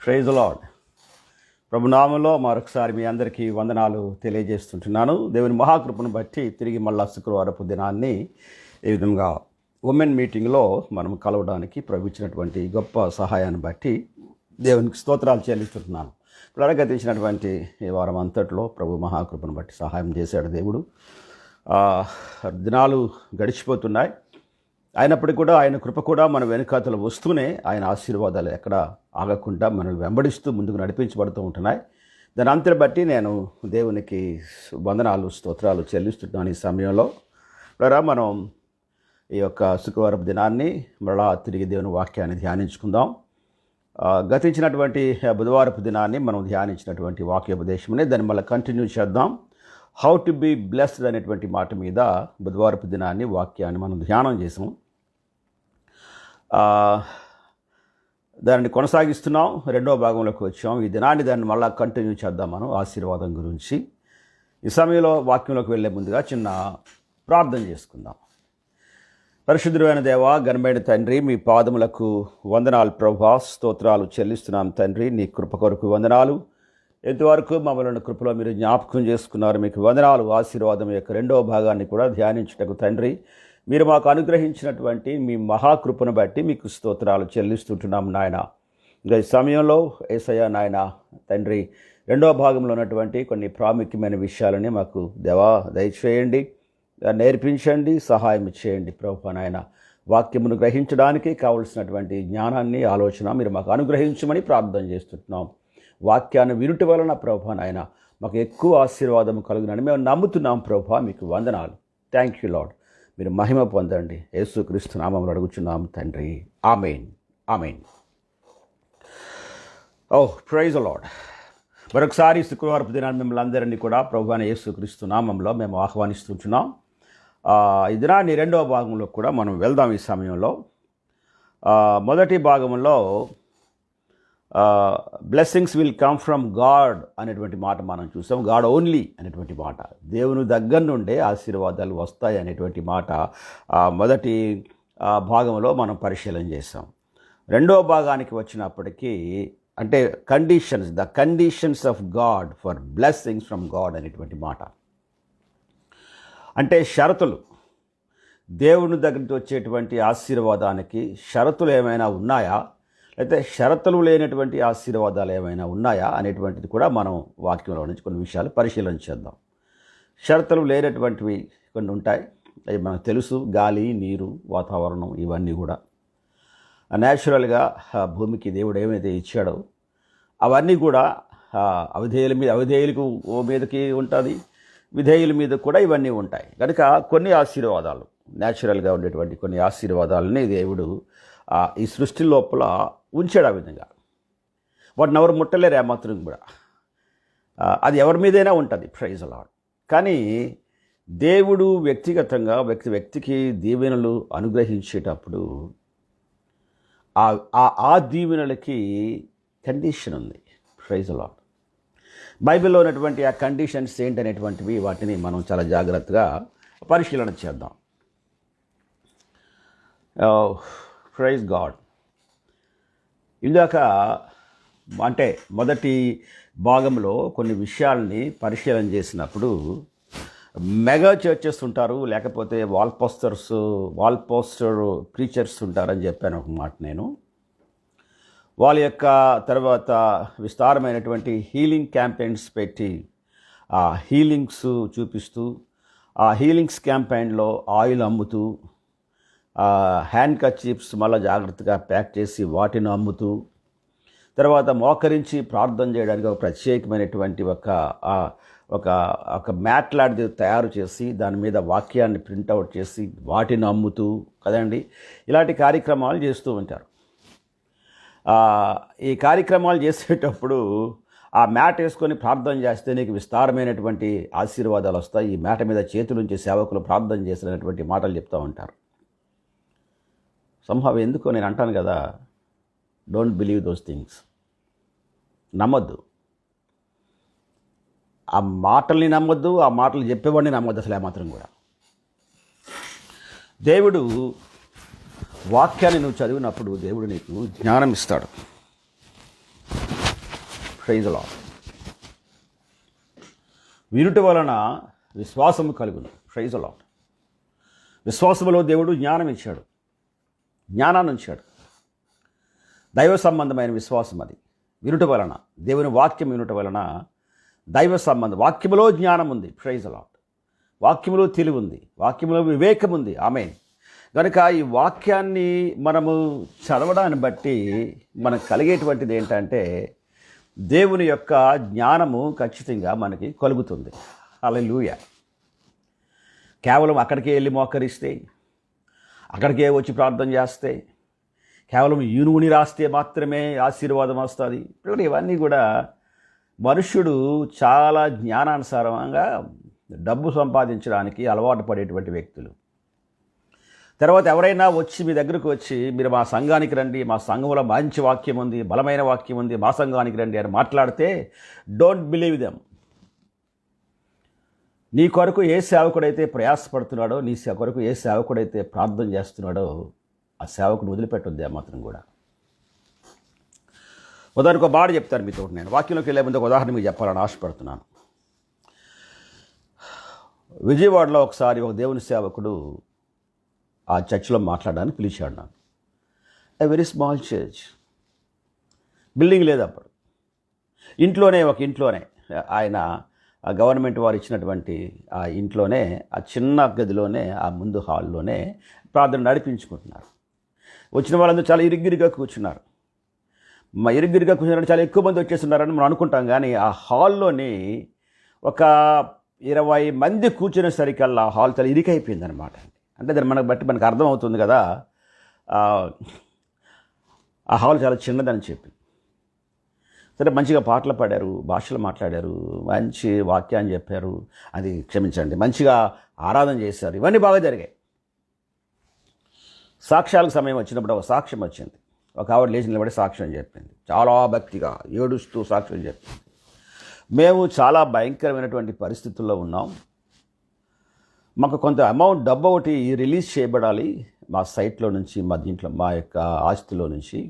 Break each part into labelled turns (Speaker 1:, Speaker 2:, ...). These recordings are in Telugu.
Speaker 1: Praise the Lord. ప్రభునామంలో మరొకసారి మీ అందరికీ వందనాలు తెలియజేస్తుంటున్నాను. దేవుని మహాకృపను బట్టి తిరిగి మళ్ళా శుక్రవారపు దినాన్ని ఈ విధంగా ఉమెన్ మీటింగ్లో మనం కలవడానికి ప్రభు ఇచ్చినటువంటి గొప్ప సహాయాన్ని బట్టి దేవునికి స్తోత్రాలు చెల్లిస్తుంటున్నాను. ఇప్పుడు గతించినటువంటి ఈ వారం అంతట్లో ప్రభు మహాకృపను బట్టి సహాయం చేశాడు దేవుడు. దినాలు గడిచిపోతున్నాయి. అయినప్పటికీ కూడా ఆయన కృప కూడా మన వెనుకాతలు వస్తూనే ఆయన ఆశీర్వాదాలు ఎక్కడ ఆగకుండా మనల్ని వెంబడిస్తూ ముందుకు నడిపించబడుతూ ఉంటున్నాయి. దాని అంతని బట్టి నేను దేవునికి వందనాలు స్తోత్రాలు చెల్లిస్తున్నాను. ఈ సమయంలో మనం ఈ యొక్క శుక్రవారపు దినాన్ని మరలా తిరిగి దేవుని వాక్యాన్ని ధ్యానించుకుందాం. గతించినటువంటి బుధవారపు దినాన్ని మనం ధ్యానించినటువంటి వాక్యోపదేశమని దాన్ని మళ్ళీ కంటిన్యూ చేద్దాం. హౌ టు బీ బ్లెస్డ్ అనేటువంటి మాట మీద బుధవారపు దినాన్ని వాక్యాన్ని మనం ధ్యానం చేసాం. దాన్ని కొనసాగిస్తున్నాం. రెండవ భాగంలోకి వచ్చాం. ఈ దినాన్ని దాన్ని మళ్ళీ కంటిన్యూ చేద్దాం మనం ఆశీర్వాదం గురించి. ఈ సమయంలో వాక్యంలోకి వెళ్ళే ముందుగా చిన్న ప్రార్థన చేసుకుందాం. పరిశుద్ధుడైన దేవా, ఘనమైన తండ్రి, మీ పాదములకు వందనాలు ప్రభా, స్తోత్రాలు చెల్లిస్తున్నాం తండ్రి. నీ కృప కొరకు వందనాలు. ఎంతవరకు మమ్మల్ని కృపలో మీరు జ్ఞాపకం చేసుకున్నారు, మీకు వందనాలు. ఆశీర్వాదం యొక్క రెండవ భాగాన్ని కూడా ధ్యానించుటకు తండ్రి మీరు మాకు అనుగ్రహించినటువంటి మీ మహాకృపను బట్టి మీకు స్తోత్రాలు చెల్లిస్తుంటున్నాం నాయన. ఇంకా ఈ సమయంలో యేసయ్య నాయన తండ్రి రెండవ భాగంలో ఉన్నటువంటి కొన్ని ప్రాముఖ్యమైన విషయాలని మాకు దేవా దయచేయండి, నేర్పించండి, సహాయం చేయండి ప్రభు నాయన. వాక్యమును గ్రహించడానికి కావలసినటువంటి జ్ఞానాన్ని ఆలోచన మీరు మాకు అనుగ్రహించమని ప్రార్థన చేస్తుంటున్నాం. వాక్యాన్ని వినుటి వలన ప్రభు నాయన మాకు ఎక్కువ ఆశీర్వాదం కలుగునని మేము నమ్ముతున్నాం ప్రభు. మీకు వందనాలు. Thank you Lord. మీరు మహిమ పొందండి. యేసుక్రీస్తు నామములో అడుగుచున్నాం తండ్రి. ఆమేన్, ఆమేన్. Praise the Lord. మరొకసారి శుక్రవారపు దినాన్ని మిమ్మల్ని అందరినీ కూడా ప్రభు అయిన యేసుక్రీస్తు నామంలో మేము ఆహ్వానిస్తుంటున్నాం. ఈ దినాన్ని రెండవ భాగంలో కూడా మనం వెళ్దాం. ఈ సమయంలో మొదటి భాగంలో blessings will come from God అనేటువంటి మాట మనం చూసాం. గాడ్ ఓన్లీ అనేటువంటి మాట, దేవుని దగ్గర నుండే ఆశీర్వాదాలు వస్తాయి అనేటువంటి మాట మొదటి భాగంలో మనం పరిశీలన చేసాం. రెండవ భాగానికి వచ్చినప్పటికీ అంటే the conditions of God for blessings from God అనేటువంటి మాట. అంటే షరతులు, దేవుని దగ్గర నుంచి వచ్చేటువంటి ఆశీర్వాదానికి షరతులు ఏమైనా ఉన్నాయా, అయితే షరతులు లేనటువంటి ఆశీర్వాదాలు ఏమైనా ఉన్నాయా అనేటువంటిది కూడా మనం వాక్యంలో నుంచి కొన్ని విషయాలు పరిశీలన చేద్దాం. షరతులు లేనటువంటివి కొన్ని ఉంటాయి, అవి మనకు తెలుసు. గాలి, నీరు, వాతావరణం, ఇవన్నీ కూడా న్యాచురల్గా భూమికి దేవుడు ఏమైతే ఇచ్చాడో అవన్నీ కూడా అవిధేయులకు మీదకి ఉంటుంది, విధేయుల మీద కూడా ఇవన్నీ ఉంటాయి. కనుక కొన్ని ఆశీర్వాదాలు, న్యాచురల్గా ఉండేటువంటి కొన్ని ఆశీర్వాదాలని దేవుడు ఈ సృష్టి లోపల ఉంచాడు. ఆ విధంగా వాటిని ఎవరు ముట్టలేరు ఏమాత్రం కూడా. అది ఎవరి మీదైనా ఉంటుంది. Praise the lord. కానీ దేవుడు వ్యక్తిగతంగా వ్యక్తికి దీవెనలు అనుగ్రహించేటప్పుడు ఆ దీవెనలకి కండిషన్ ఉంది. Praise the lord. బైబిల్లో ఉన్నటువంటి ఆ కండిషన్స్ ఏంటనేటువంటివి వాటిని మనం చాలా జాగ్రత్తగా పరిశీలన చేద్దాం. Praise God. ఇందాక అంటే మొదటి భాగంలో కొన్ని విషయాల్ని పరిశీలన చేసినప్పుడు మెగా చర్చెస్ ఉంటారు, లేకపోతే వాల్ పోస్టర్ ప్రీచర్స్ ఉంటారని చెప్పాను ఒక మాట నేను. వాళ్ళ యొక్క తర్వాత విస్తారమైనటువంటి హీలింగ్ క్యాంపెయిన్స్ పెట్టి ఆ హీలింగ్స్ చూపిస్తూ, ఆ హీలింగ్స్ క్యాంపెయిన్లో ఆయిల్ అమ్ముతూ, హ్యాండ్ కర్చీఫ్స్ మళ్ళీ జాగ్రత్తగా ప్యాక్ చేసి వాటిని అమ్ముతూ, తర్వాత మోకరించి ప్రార్థన చేయడానికి ఒక ప్రత్యేకమైనటువంటి ఒక మ్యాట్ లాంటిది తయారు చేసి దాని మీద వాక్యాన్ని ప్రింటౌట్ చేసి వాటిని అమ్ముతూ కదండి, ఇలాంటి కార్యక్రమాలు చేస్తూ ఉంటారు. ఈ కార్యక్రమాలు చేసేటప్పుడు ఆ మ్యాట్ వేసుకొని ప్రార్థన చేస్తే నీకు విస్తారమైనటువంటి ఆశీర్వాదాలు వస్తాయి, ఈ మ్యాట్ మీద చేతులుంచి సేవకులు ప్రార్థన చేసినటువంటి మాటలు చెప్తూ ఉంటారు. సంభవం ఎందుకో నేను అంటాను కదా, డోంట్ బిలీవ్ దోస్ థింగ్స్. నమ్మొద్దు. ఆ మాటల్ని నమ్మొద్దు, ఆ మాటలు చెప్పేవాడిని నమ్మొద్దు అసలు ఏమాత్రం కూడా. దేవుడు వాక్యాన్ని నువ్వు చదివినప్పుడు దేవుడు నీకు జ్ఞానం ఇస్తాడు. Praise lord. వినుట వలన విశ్వాసము కలుగును. Praise lord. విశ్వాసములో దేవుడు జ్ఞానం ఇచ్చాడు, జ్ఞానాన్ని ఉంచాడు. దైవ సంబంధమైన విశ్వాసం అది. వినుట వలన, దేవుని వాక్యం వినుట వలన దైవ సంబంధం. వాక్యములో జ్ఞానం ఉంది. Praise lord. వాక్యములో తెలివి ఉంది, వాక్యములో వివేకం ఉంది. ఆమేన్. కనుక ఈ వాక్యాన్ని మనము చదవడాన్ని బట్టి మనకు కలిగేటువంటిది ఏంటంటే దేవుని యొక్క జ్ఞానము ఖచ్చితంగా మనకి కలుగుతుంది. హల్లెలూయా. కేవలం అక్కడికే వెళ్ళి మోకరిస్తే, అక్కడికే వచ్చి ప్రార్థన చేస్తే, కేవలం యూనుని రాస్తే మాత్రమే ఆశీర్వాదం వస్తుంది. ఇవన్నీ కూడా మనుష్యుడు చాలా జ్ఞానానుసారంగా డబ్బు సంపాదించడానికి అలవాటు పడేటువంటి వ్యక్తులు. తర్వాత ఎవరైనా వచ్చి మీ దగ్గరకు వచ్చి మీరు మా సంఘానికి రండి, మా సంఘంలో మంచి వాక్యం ఉంది, బలమైన వాక్యం ఉంది, మా సంఘానికి రండి అని మాట్లాడితే డోంట్ బిలీవ్ దెమ్. నీ కొరకు ఏ సేవకుడైతే ప్రయాసపడుతున్నాడో, నీ కొరకు ఏ సేవకుడైతే ప్రార్థన చేస్తున్నాడో ఆ సేవకుడు వదిలిపెట్టొద్దు మాత్రం కూడా. ఉదాహరణకు ఒక మాట చెప్తాను మీతో. నేను వాక్యంలోకి వెళ్ళే ముందు ఒక ఉదాహరణ మీకు చెప్పాలని ఆశపడుతున్నాను. విజయవాడలో ఒకసారి ఒక దేవుని సేవకుడు ఆ చర్చిలో మాట్లాడడానికి పిలిచాడు నాకు. A very small church, building లేదు అప్పుడు. ఒక ఇంట్లోనే ఆయన గవర్నమెంట్ వారు ఇచ్చినటువంటి ఆ ఇంట్లోనే, ఆ చిన్న గదిలోనే, ఆ ముందు హాల్లోనే ప్రార్థన నడిపించుకుంటున్నారు. వచ్చిన వాళ్ళందరూ చాలా ఇరుగ్గిరిగా కూర్చున్నారు. ఇరుగ్గిరిగా కూర్చున్నారని చాలా ఎక్కువ మంది వచ్చేస్తున్నారని మనం అనుకుంటాం. కానీ ఆ హాల్లోని ఒక 20 మంది కూర్చునేసరికల్లా హాల్ చాలా ఇరికైపోయింది అనమాట. అంటే దాన్ని మనకు బట్టి మనకు అర్థమవుతుంది కదా ఆ హాల్ చాలా చిన్నదని చెప్పి. సరే, మంచిగా పాటలు పాడారు, భాషలు మాట్లాడారు, మంచి వాక్యాన్ని చెప్పారు, అది క్షమించండి, మంచిగా ఆరాధన చేశారు. ఇవన్నీ బాగా జరిగాయి. సాక్ష్యాలకు సమయం వచ్చినప్పుడు ఒక సాక్ష్యం వచ్చింది. ఒక ఆవిడ లేచి నిలబడి సాక్ష్యం చెప్పింది. చాలా భక్తిగా ఏడుస్తూ సాక్ష్యం చెప్పింది. మేము చాలా భయంకరమైనటువంటి పరిస్థితుల్లో ఉన్నాం. మాకు కొంత అమౌంట్ డబ్బు ఒకటి రిలీజ్ చేయబడాలి మా సైట్లో నుంచి, మా దీంట్లో, మా యొక్క ఆస్తిలో నుంచి.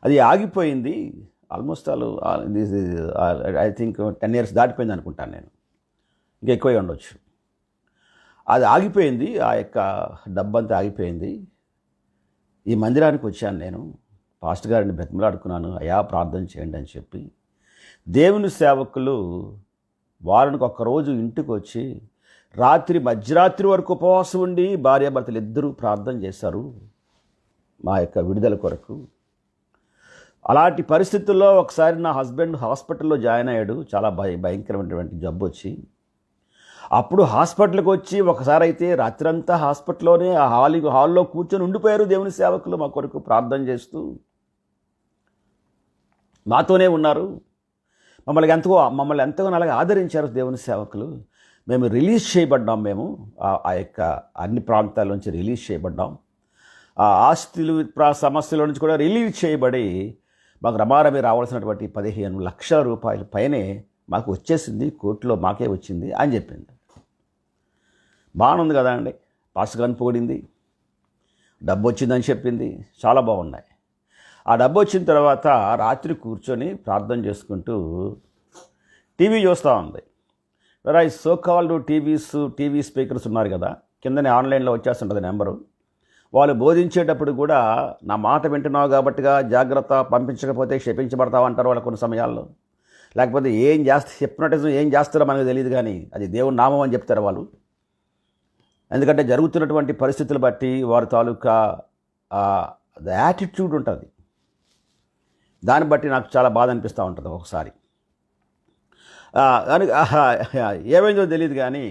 Speaker 1: అది ఆగిపోయింది. ఆల్మోస్ట్ ఐ థింక్ 10 years దాటిపోయింది అనుకుంటాను నేను, ఇంకా ఎక్కువే ఉండొచ్చు. అది ఆగిపోయింది, ఆ యొక్క డబ్బంతా ఆగిపోయింది. ఈ మందిరానికి వచ్చాను నేను, పాస్టర్ గారిని బ్రతిమలాడుకున్నాను, అయ్యా ప్రార్థన చేయండి అని చెప్పి. దేవుని సేవకులు వారానికి ఒక్కరోజు ఇంటికి వచ్చి మధ్యరాత్రి వరకు ఉపవాసం ఉండి భార్యాభర్తలు ఇద్దరూ ప్రార్థన చేశారు మా యొక్క విడుదల కొరకు. అలాంటి పరిస్థితుల్లో ఒకసారి నా హస్బెండ్ హాస్పిటల్లో జాయిన్ అయ్యాడు. చాలా భయంకరమైనటువంటి జబ్బు వచ్చి. అప్పుడు హాస్పిటల్కి వచ్చి ఒకసారి అయితే రాత్రంతా హాస్పిటల్లోనే ఆ హాల్లో కూర్చొని ఉండిపోయారు దేవుని సేవకులు మా కొరకు ప్రార్థన చేస్తూ. మాతోనే ఉన్నారు. మమ్మల్ని ఎంతగానో అలాగే ఆదరించారు దేవుని సేవకులు. మేము రిలీజ్ చేయబడ్డాం. మేము ఆ యొక్క అన్ని ప్రాంతాల నుంచి రిలీజ్ చేయబడ్డాం. ఆ ఆస్తులు సమస్యల నుంచి కూడా రిలీజ్ చేయబడి మాకు రమారమి రావాల్సినటువంటి 15 లక్షల రూపాయల పైనే మాకు వచ్చేసింది, కోర్టులో మాకే వచ్చింది అని చెప్పింది. బాగుంది కదా అండి. పాస్టర్ గారిని పొగిడింది, డబ్బు వచ్చిందని చెప్పింది, చాలా బాగున్నాయి. ఆ డబ్బు వచ్చిన తర్వాత రాత్రి కూర్చొని ప్రార్థన చేసుకుంటూ టీవీ చూస్తూ ఉంది. ఈ సో కాల్డ్ టీవీ స్పీకర్స్ ఉన్నారు కదా, కిందనే ఆన్లైన్లో వచ్చేస్తుంటుంది నెంబరు. వాళ్ళు బోధించేటప్పుడు కూడా నా మాట వింటున్నావు కాబట్టిగా జాగ్రత్త, పంపించకపోతే క్షపించబడతావు అంటారు వాళ్ళు కొన్ని సమయాల్లో. లేకపోతే హిప్నటిజం ఏం చేస్తారో మనకు తెలియదు, కానీ అది దేవుని నామం అని చెప్తారు వాళ్ళు. ఎందుకంటే జరుగుతున్నటువంటి పరిస్థితులు బట్టి వారి తాలూకా యాటిట్యూడ్ ఉంటుంది. దాన్ని బట్టి నాకు చాలా బాధ అనిపిస్తూ ఉంటుంది ఒకసారి. ఏమైందో తెలియదు, కానీ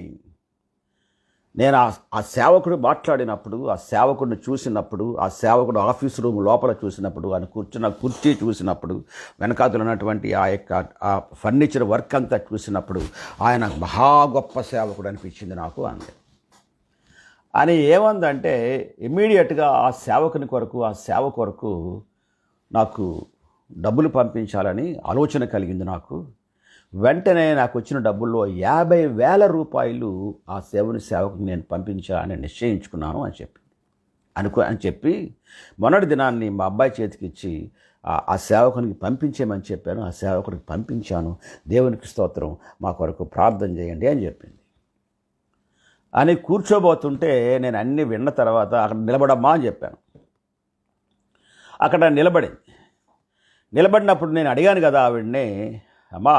Speaker 1: నేను ఆ సేవకుడు మాట్లాడినప్పుడు, ఆ సేవకుడిని చూసినప్పుడు, ఆ సేవకుడు ఆఫీస్ రూమ్ లోపల చూసినప్పుడు, ఆయన కూర్చున్న కుర్చీ చూసినప్పుడు, వెనకాతలు ఉన్నటువంటి ఆ యొక్క ఆ ఫర్నిచర్ వర్క్ అంతా చూసినప్పుడు ఆయన మహా గొప్ప సేవకుడు అనిపించింది నాకు అని ఏమందంటే ఇమ్మీడియట్గా ఆ సేవ కొరకు నాకు డబ్బులు పంపించాలని ఆలోచన కలిగింది నాకు. వెంటనే నాకు వచ్చిన డబ్బుల్లో 50,000 రూపాయలు ఆ సేవకు నేను పంపించాలని నిశ్చయించుకున్నాను అని చెప్పి మొన్నటి దినాన్ని మా అబ్బాయి చేతికి ఇచ్చి ఆ సేవకునికి పంపించేయమని చెప్పాను. ఆ సేవకునికి పంపించాను. దేవునికి స్తోత్రం, మా కొరకు ప్రార్థన చేయండి అని చెప్పింది. అని కూర్చోబోతుంటే నేను అన్నీ విన్న తర్వాత అక్కడ నిలబడమ్మా అని చెప్పాను. అక్కడ నిలబడినప్పుడు నేను అడిగాను కదా ఆవిడనే, అమ్మా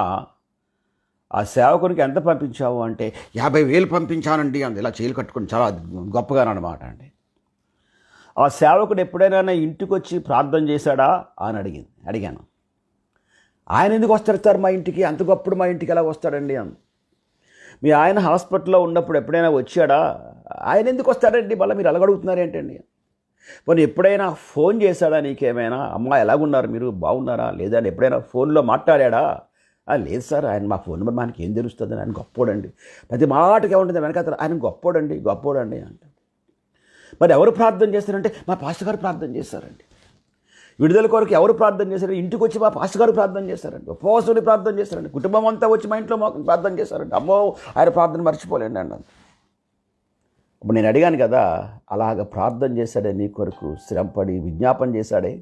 Speaker 1: ఆ సేవకునికి ఎంత పంపించావు అంటే 50,000 పంపించానండి అంది. ఇలా చేతులు కట్టుకుని చాలా గొప్పగానమాట అండి. ఆ సేవకుడు ఎప్పుడైనా నా ఇంటికి వచ్చి ప్రార్థన చేశాడా అని అడిగాను. ఆయన ఎందుకు వస్తారు సార్ మా ఇంటికి, అంత గొప్పడు మా ఇంటికి ఎలా వస్తాడండి అని. మీ ఆయన హాస్పిటల్లో ఉన్నప్పుడు ఎప్పుడైనా వచ్చాడా, ఆయన ఎందుకు వస్తాడండి, మళ్ళీ మీరు అలగడుగుతున్నారు ఏంటండి. పోనీ ఎప్పుడైనా ఫోన్ చేశాడా నీకేమైనా, అమ్మ ఎలాగున్నారు మీరు, బాగున్నారా లేదా అని ఎప్పుడైనా ఫోన్లో మాట్లాడాడా? లేదు సార్, ఆయన మా ఫోన్ నెంబర్ మనకి ఏం తెలుస్తుంది, ఆయన గొప్పోడండి, ప్రతి మాటకి ఏముంటుంది వెనకాల ఆయన గొప్పోడండి అంటే. మరి ఎవరు ప్రార్థన చేస్తారంటే మా పాస్టర్ గారు ప్రార్థన చేస్తారండి. విడుదల కొరకు ఎవరు ప్రార్థన చేశారు, ఇంటికి వచ్చి మా పాస్టర్ గారు ప్రార్థన చేస్తారండి, ఉపవాసుని ప్రార్థన చేస్తారండి, కుటుంబం అంతా వచ్చి మా ఇంట్లో ప్రార్థన చేస్తారండి. అమ్మో ఆయన ప్రార్థన మర్చిపోలేండి అండి. ఇప్పుడు నేను అడిగాను కదా, అలాగ ప్రార్థన చేశాడే నీ కొరకు, శ్రమపడి విజ్ఞాపన చేశాడే,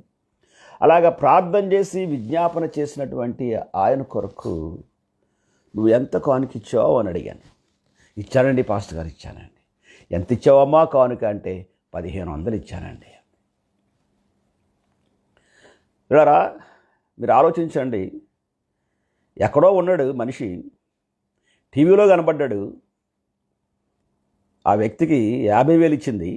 Speaker 1: అలాగ ప్రార్థన చేసి విజ్ఞాపన చేసినటువంటి ఆయన కొరకు నువ్వు ఎంత కానుకిచ్చావు అని అడిగాను. ఇచ్చానండి పాస్టర్ గారు, ఇచ్చానండి. ఎంత ఇచ్చావమ్మా కానుక అంటే 1,500 ఇచ్చానండి. చూడారా, మీరు ఆలోచించండి. ఎక్కడో ఉన్నాడు మనిషి, టీవీలో కనపడ్డాడు, ఆ వ్యక్తికి 50,000 ఇచ్చింది.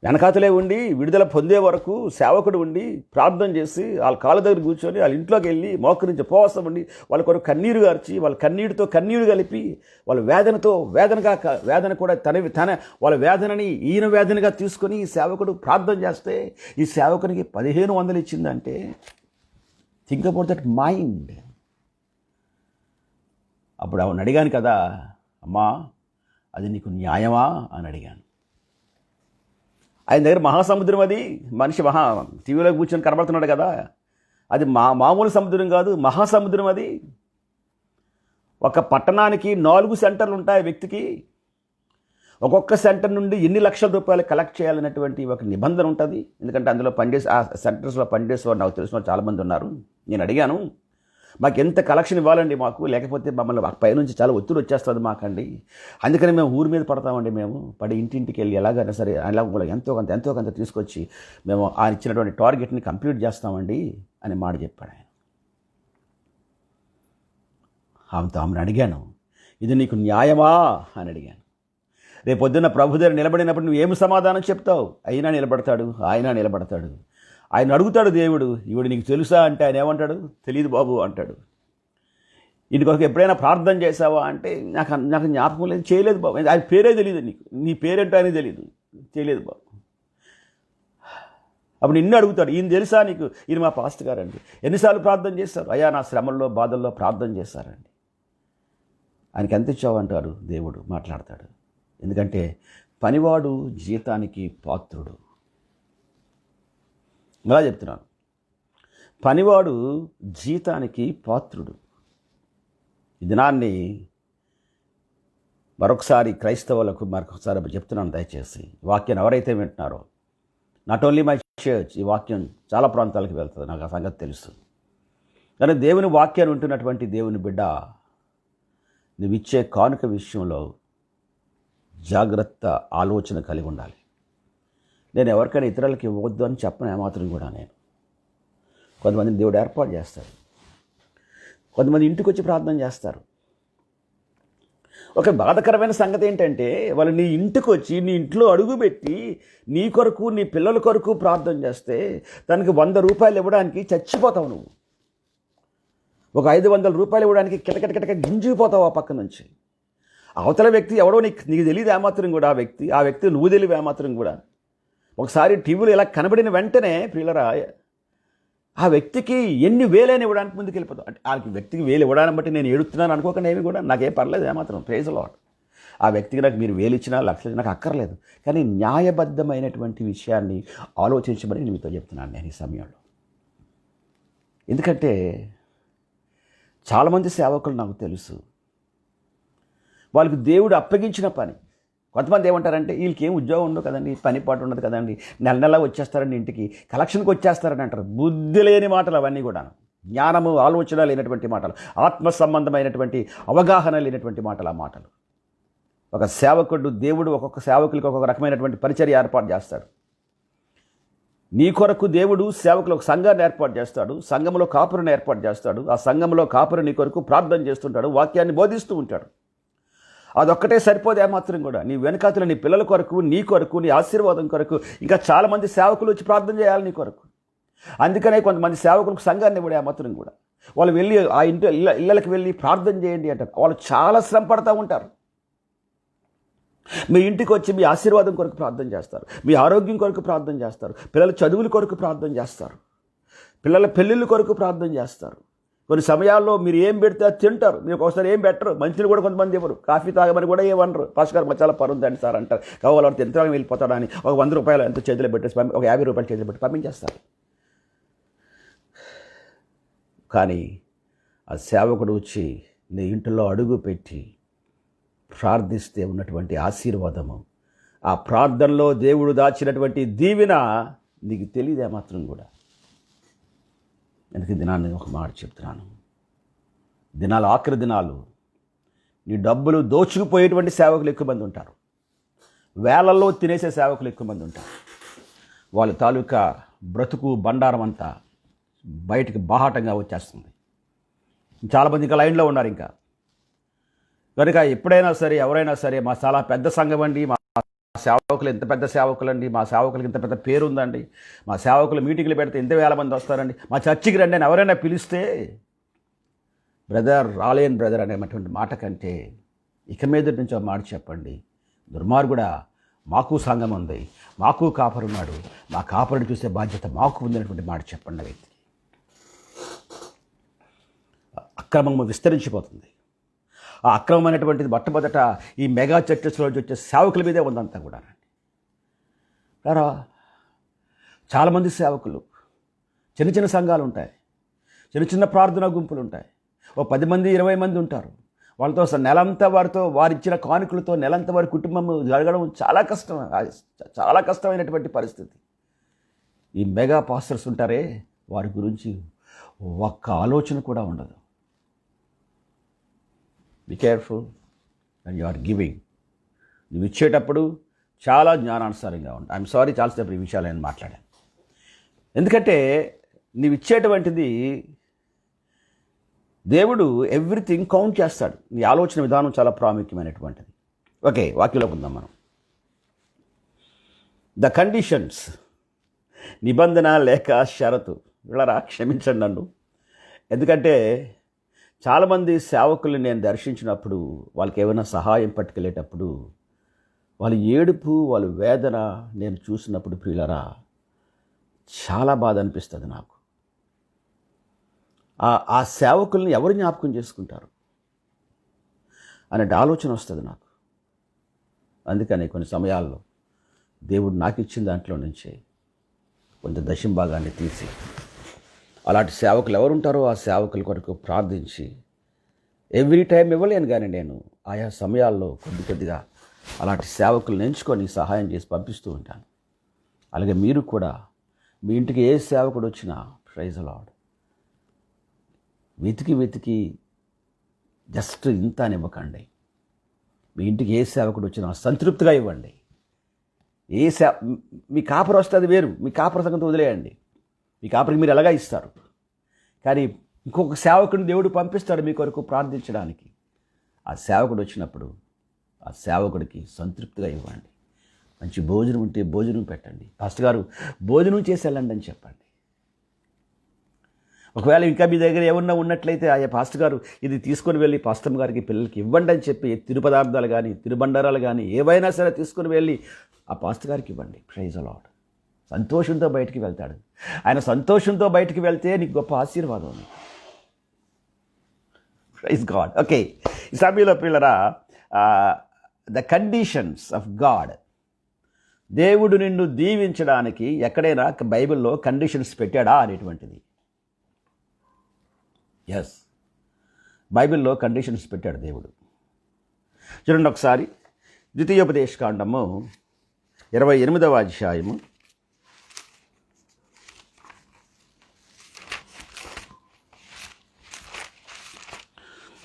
Speaker 1: వెనకాతలే ఉండి విడుదల పొందే వరకు సేవకుడు ఉండి ప్రార్థన చేసి వాళ్ళ కాళ్ళ దగ్గర కూర్చొని వాళ్ళ ఇంట్లోకి వెళ్ళి మోకరించి ఉపవాసం ఉండి వాళ్ళ కొరకు కన్నీరు గార్చి వాళ్ళ కన్నీటితో కన్నీరు కలిపి వాళ్ళ వేదన కూడా తన వాళ్ళ వేదనని ఈయన వేదనగా తీసుకొని ఈ సేవకుడు ప్రార్థన చేస్తే ఈ సేవకునికి 1,500 ఇచ్చిందంటే థింక్ అబౌట్ దట్ మైండ్. అప్పుడు అవును అడిగాను కదా, అమ్మా అది నీకు న్యాయమా అని అడిగాను. ఆయన దగ్గర మహాసముద్రం, అది మనిషి టీవీలో కూర్చొని కనబడుతున్నాడు కదా, అది మామూలు సముద్రం కాదు, మహాసముద్రం. అది ఒక పట్టణానికి 4 సెంటర్లు ఉంటాయి. వ్యక్తికి ఒక్కొక్క సెంటర్ నుండి ఎన్ని లక్షల రూపాయలు కలెక్ట్ చేయాలనేటువంటి ఒక నిబంధన ఉంటుంది. ఎందుకంటే అందులో పనిచేసి ఆ సెంటర్స్లో పనిచేసేవారు నాకు తెలిసిన చాలామంది ఉన్నారు. నేను అడిగాను, మాకు ఎంత కలెక్షన్ ఇవ్వాలండి మాకు, లేకపోతే మమ్మల్ని పైనుంచి చాలా ఒత్తిడి వచ్చేస్తుంది మాకండి, అందుకని మేము ఊరి మీద పడతామండి, మేము పడి ఇంటింటికి వెళ్ళి ఎలాగైనా సరే అలా ఎంతో కొంత తీసుకొచ్చి మేము ఆయన ఇచ్చినటువంటి టార్గెట్ని కంప్లీట్ చేస్తామండి అని మాట చెప్పాడు ఆయన. ఆమెను అడిగాను, ఇది నీకు న్యాయమా అని అడిగాను. రేపొద్దున్న ప్రభు దగ్గర నిలబడినప్పుడు నువ్వు ఏమి సమాధానం చెప్తావు? ఆయన నిలబడతాడు. ఆయన అడుగుతాడు దేవుడు, ఈవిడ నీకు తెలుసా అంటే ఆయన ఏమంటాడు? తెలియదు బాబు అంటాడు. ఇంటికొక ఎప్పుడైనా ప్రార్థన చేసావా అంటే నాకు జ్ఞాపకం లేదు, చేయలేదు బాబు. ఆయన పేరే తెలియదు, నీ పేరేంటో అని తెలియదు బాబు. అప్పుడు నిన్ను అడుగుతాడు, ఈయన తెలుసా నీకు? ఈయన మా పాస్టర్ గారండి, ఎన్నిసార్లు ప్రార్థన చేస్తారు? అయ్యా నా శ్రమల్లో బాధల్లో ప్రార్థన చేస్తారండి. ఆయనకి ఎంత ఇచ్చావు అంటారు, దేవుడు మాట్లాడతాడు. ఎందుకంటే పనివాడు జీతానికి పాత్రుడు. ఇలా చెప్తున్నాను, పనివాడు జీతానికి పాత్రుడు. ఈ దినాన్ని క్రైస్తవులకు మరొకసారి చెప్తున్నాను, దయచేసి వాక్యాన్ని ఎవరైతే వింటున్నారో, నాట్ ఓన్లీ మై చర్చ్, ఈ వాక్యం చాలా ప్రాంతాలకు వెళ్తుంది, నాకు ఆ సంగతి తెలుసు. కానీ దేవుని వాక్యాన్ని వింటున్నటువంటి దేవుని బిడ్డ, నువ్వు ఇచ్చే కానుక విషయంలో జాగ్రత్త ఆలోచన కలిగి ఉండాలి. నేను ఎవరికైనా ఇతరులకి ఇవ్వద్దు అని చెప్పను ఏమాత్రం కూడా. నేను కొంతమందిని దేవుడు ఏర్పాటు చేస్తాడు, కొంతమంది ఇంటికి వచ్చి ప్రార్థన చేస్తారు. ఒక బాధకరమైన సంగతి ఏంటంటే, వాళ్ళు నీ ఇంటికి వచ్చి నీ ఇంట్లో అడుగుపెట్టి నీ కొరకు నీ పిల్లల కొరకు ప్రార్థన చేస్తే దానికి 100 రూపాయలు ఇవ్వడానికి చచ్చిపోతావు నువ్వు. ఒక 500 రూపాయలు ఇవ్వడానికి కిటకిటకిటక గింజిపోతావు ఆ పక్క నుంచి. అవతల వ్యక్తి ఎవడో నీకు తెలియదు ఏమాత్రం కూడా. ఆ వ్యక్తి నువ్వు తెలియదు ఏమాత్రం కూడా. ఒకసారి టీవీలో ఇలా కనబడిన వెంటనే ప్రియులరా, ఆ వ్యక్తికి ఎన్ని వేలైనా ఇవ్వడానికి ముందుకు వెళ్ళిపోతాం. అంటే ఆ వ్యక్తికి వేలు ఇవ్వడాన్ని బట్టి నేను ఏడుస్తున్నాను అనుకోకుండా ఏమి కూడా నాకేం పర్లేదు ఏమాత్రం, ప్రైజ్ లార్డ్. ఆ వ్యక్తికి నాకు మీరు 1,000 ఇచ్చినా 1,00,000 నాకు అక్కర్లేదు. కానీ న్యాయబద్ధమైనటువంటి విషయాన్ని ఆలోచించమని నేను మీతో చెప్తున్నాను నేను ఈ సమయంలో. ఎందుకంటే చాలామంది సేవకులు నాకు తెలుసు, వాళ్ళకి దేవుడు అప్పగించిన పని, కొంతమంది ఏమంటారంటే వీళ్ళకి ఏం ఉద్యోగం ఉండదు కదండి, పని పాటు ఉండదు కదండి, నెల నెల వచ్చేస్తారండి ఇంటికి, కలెక్షన్కి వచ్చేస్తారని అంటారు. బుద్ధి లేని మాటలు అవన్నీ కూడా, జ్ఞానము ఆలోచన లేనటువంటి మాటలు, ఆత్మ సంబంధమైనటువంటి అవగాహన లేనటువంటి మాటలు. ఆ మాటలు ఒక సేవకుడు, దేవుడు ఒక్కొక్క సేవకులకి ఒక్కొక్క రకమైనటువంటి పరిచర్య ఏర్పాటు చేస్తాడు. నీ కొరకు దేవుడు సేవకులు ఒక సంఘాన్ని ఏర్పాటు చేస్తాడు, సంఘంలో కాపురిని ఏర్పాటు చేస్తాడు. ఆ సంఘంలో కాపురు నీ కొరకు ప్రార్థన చేస్తుంటాడు, వాక్యాన్ని బోధిస్తూ ఉంటాడు. అదొక్కటే సరిపోదు ఏమాత్రం కూడా. నీ వెనకాతల నీ పిల్లల కొరకు, నీ కొరకు, నీ ఆశీర్వాదం కొరకు ఇంకా చాలామంది సేవకులు వచ్చి ప్రార్థన చేయాలి నీ కొరకు. అందుకనే కొంతమంది సేవకులకు సంఘాన్ని ఇవ్వడు ఏమాత్రం కూడా. వాళ్ళు వెళ్ళి ఆ ఇళ్ళకి వెళ్ళి ప్రార్థన చేయండి అంటారు. వాళ్ళు చాలా శ్రమ పడతా ఉంటారు. మీ ఇంటికి వచ్చి మీ ఆశీర్వాదం కొరకు ప్రార్థన చేస్తారు, మీ ఆరోగ్యం కొరకు ప్రార్థన చేస్తారు, పిల్లల చదువుల కొరకు ప్రార్థన చేస్తారు, పిల్లల పెళ్ళిళ్ళ కొరకు ప్రార్థన చేస్తారు. కొన్ని సమయాల్లో మీరు ఏం పెడితే అది తింటారు. మీరు ఒకసారి ఏం పెట్టరు, మంచిని కూడా కొంతమంది ఇవ్వరు, కాఫీ తాగమని కూడా ఏమనరు. పాస్టర్ గారు చాలా పరుందండి సార్ అంటారు. కావాలంటే ఎంత వెళ్ళిపోతాడని ఒక 100 రూపాయలు ఎంత చేతిలో పెట్టేసి ఒక 50 రూపాయలు చేతిలో పెట్టి పంపించేస్తారు. కానీ ఆ సేవకుడు వచ్చి నీ ఇంటిలో అడుగు పెట్టి ప్రార్థిస్తే ఉన్నటువంటి ఆశీర్వాదము, ఆ ప్రార్థనలో దేవుడు దాచినటువంటి దీవెన నీకు తెలియదే మాత్రం కూడా. అందుకే దినాన్ని ఒక మాట చెప్తున్నాను, దినాలు ఆఖరి దినాలు, నీ డబ్బులు దోచుకుపోయేటువంటి సేవకులు ఎక్కువ మంది ఉంటారు, వేలల్లో తినేసే సేవకులు ఎక్కువ మంది ఉంటారు. వాళ్ళ తాలూకా బ్రతుకు బండారం అంతా బయటికి బాహాటంగా వచ్చేస్తుంది. చాలామంది ఇంకా లైన్లో ఉన్నారు. ఇంకా కనుక ఎప్పుడైనా సరే, ఎవరైనా సరే, మా చాలా పెద్ద సంఘం అండి, మా సేవకులు ఎంత పెద్ద సేవకులు అండి, మా సేవకులకి ఇంత పెద్ద పేరు ఉందండి, మా సేవకులు మీటింగ్లు పెడితే ఎంత వేల మంది వస్తారండి, మా చర్చికి రండి అని ఎవరైనా పిలిస్తే బ్రదర్, రాలేన్ బ్రదర్ అనేటువంటి మాట కంటే ఇక మీద నుంచి ఒక మాట చెప్పండి, దుర్మార్గుడా, మాకు సంఘం ఉంది, మాకు కాపరున్నాడు, మా కాపరుని చూసే బాధ్యత మాకు ఉందనేటువంటి మాట చెప్పండి. వ్యక్తి అక్రమము విస్తరించిపోతుంది. ఆ అక్రమమైనటువంటిది మొట్టమొదట ఈ మెగా చర్చెస్లో వచ్చే సేవకుల మీదే ఉందంతా కూడా. రారా, చాలామంది సేవకులు, చిన్న చిన్న సంఘాలు ఉంటాయి, చిన్న చిన్న ప్రార్థనా గుంపులు ఉంటాయి, ఓ 10 మంది 20 మంది ఉంటారు. వాళ్ళతో నెలంతా వారితో వారిచ్చిన కానుకలతో నెలంతా వారి కుటుంబం జరగడం చాలా కష్టం, చాలా కష్టమైనటువంటి పరిస్థితి. ఈ మెగా పాస్టర్స్ ఉంటారే, వారి గురించి ఒక్క ఆలోచన కూడా ఉండదు. Be careful and you are giving. నువ్వు ఇచ్చేటప్పుడు చాలా జ్ఞానానుసారంగా ఉంటాయి. ఐఎమ్ సారీ, చాలాసేపు ఈ విషయాలు నేను మాట్లాడాను. ఎందుకంటే నువ్వు ఇచ్చేటువంటిది దేవుడు ఎవ్రీథింగ్ కౌంట్ చేస్తాడు. నీ ఆలోచన విధానం చాలా ప్రాముఖ్యమైనటువంటిది. ఓకే, వాక్యంలోకి ఉందాం మనం. ద కండిషన్స్, నిబంధన లేక షరతు. వీళ్ళరా, క్షమించండి నన్ను. ఎందుకంటే చాలామంది సేవకుల్ని నేను దర్శించినప్పుడు, వాళ్ళకి ఏమైనా సహాయం పట్టుకెళ్ళేటప్పుడు వాళ్ళ ఏడుపు, వాళ్ళ వేదన నేను చూసినప్పుడు ప్రియులరా, చాలా బాధ అనిపిస్తుంది నాకు. ఆ సేవకుల్ని ఎవరు జ్ఞాపకం చేసుకుంటారు అనే ఆలోచన వస్తుంది నాకు. అందుకని కొన్ని సమయాల్లో దేవుడు నాకు ఇచ్చిన దాంట్లో నుంచే కొంత దశంభాగాన్ని తీసి అలాంటి సేవకులు ఎవరుంటారో ఆ సేవకుల కొరకు ప్రార్థించి, ఎవ్రీ టైం ఇవ్వలేను కానీ నేను ఆయా సమయాల్లో కొద్దిగా అలాంటి సేవకులను ఎంచుకొని సహాయం చేసి పంపిస్తూ ఉంటాను. అలాగే మీరు కూడా మీ ఇంటికి ఏ సేవకుడు వచ్చినా, ప్రైజ్ ది లార్డ్, వెతికి జస్ట్ ఇంత అని ఇవ్వకండి. మీ ఇంటికి ఏ సేవకుడు వచ్చినా సంతృప్తిగా ఇవ్వండి. మీ కాపరు వస్తుంది వేరు, మీ కాపర సంగతి వదిలేయండి. మీ కాపరికి మీరు ఎలాగా ఇస్తారు, కానీ ఇంకొక సేవకుడిని దేవుడు పంపిస్తాడు మీ కొరకు ప్రార్థించడానికి. ఆ సేవకుడు వచ్చినప్పుడు ఆ సేవకుడికి సంతృప్తిగా ఇవ్వండి. మంచి భోజనం ఉంటే భోజనం పెట్టండి. పాస్టర్ గారు భోజనం చేసి వెళ్ళండి అని చెప్పండి. ఒకవేళ ఇంకా మీ దగ్గర ఏమన్నా ఉన్నట్లయితే ఆయా పాస్టర్ గారు ఇది తీసుకొని వెళ్ళి పాస్టర్ గారికి పిల్లలకి ఇవ్వండి అని చెప్పి తిరు పదార్థాలు కానీ తిరుబండారాలు కానీ ఏవైనా సరే తీసుకొని వెళ్ళి ఆ పాస్టర్ గారికి ఇవ్వండి. Praise the lord. సంతోషంతో బయటికి వెళ్తాడు. ఆయన సంతోషంతో బయటికి వెళ్తే నీకు గొప్ప ఆశీర్వాదం ఉంది. Praise God. ఓకే, ఈ సమయంలో పిల్లరా, ద కండిషన్స్ ఆఫ్ గాడ్. దేవుడు నిన్ను దీవించడానికి ఎక్కడైనా బైబిల్లో కండిషన్స్ పెట్టాడా అనేటువంటిది. ఎస్, బైబిల్లో కండిషన్స్ పెట్టాడు దేవుడు. చూడండి ఒకసారి, ద్వితీయోపదేశకాండము 28వ అధ్యాయము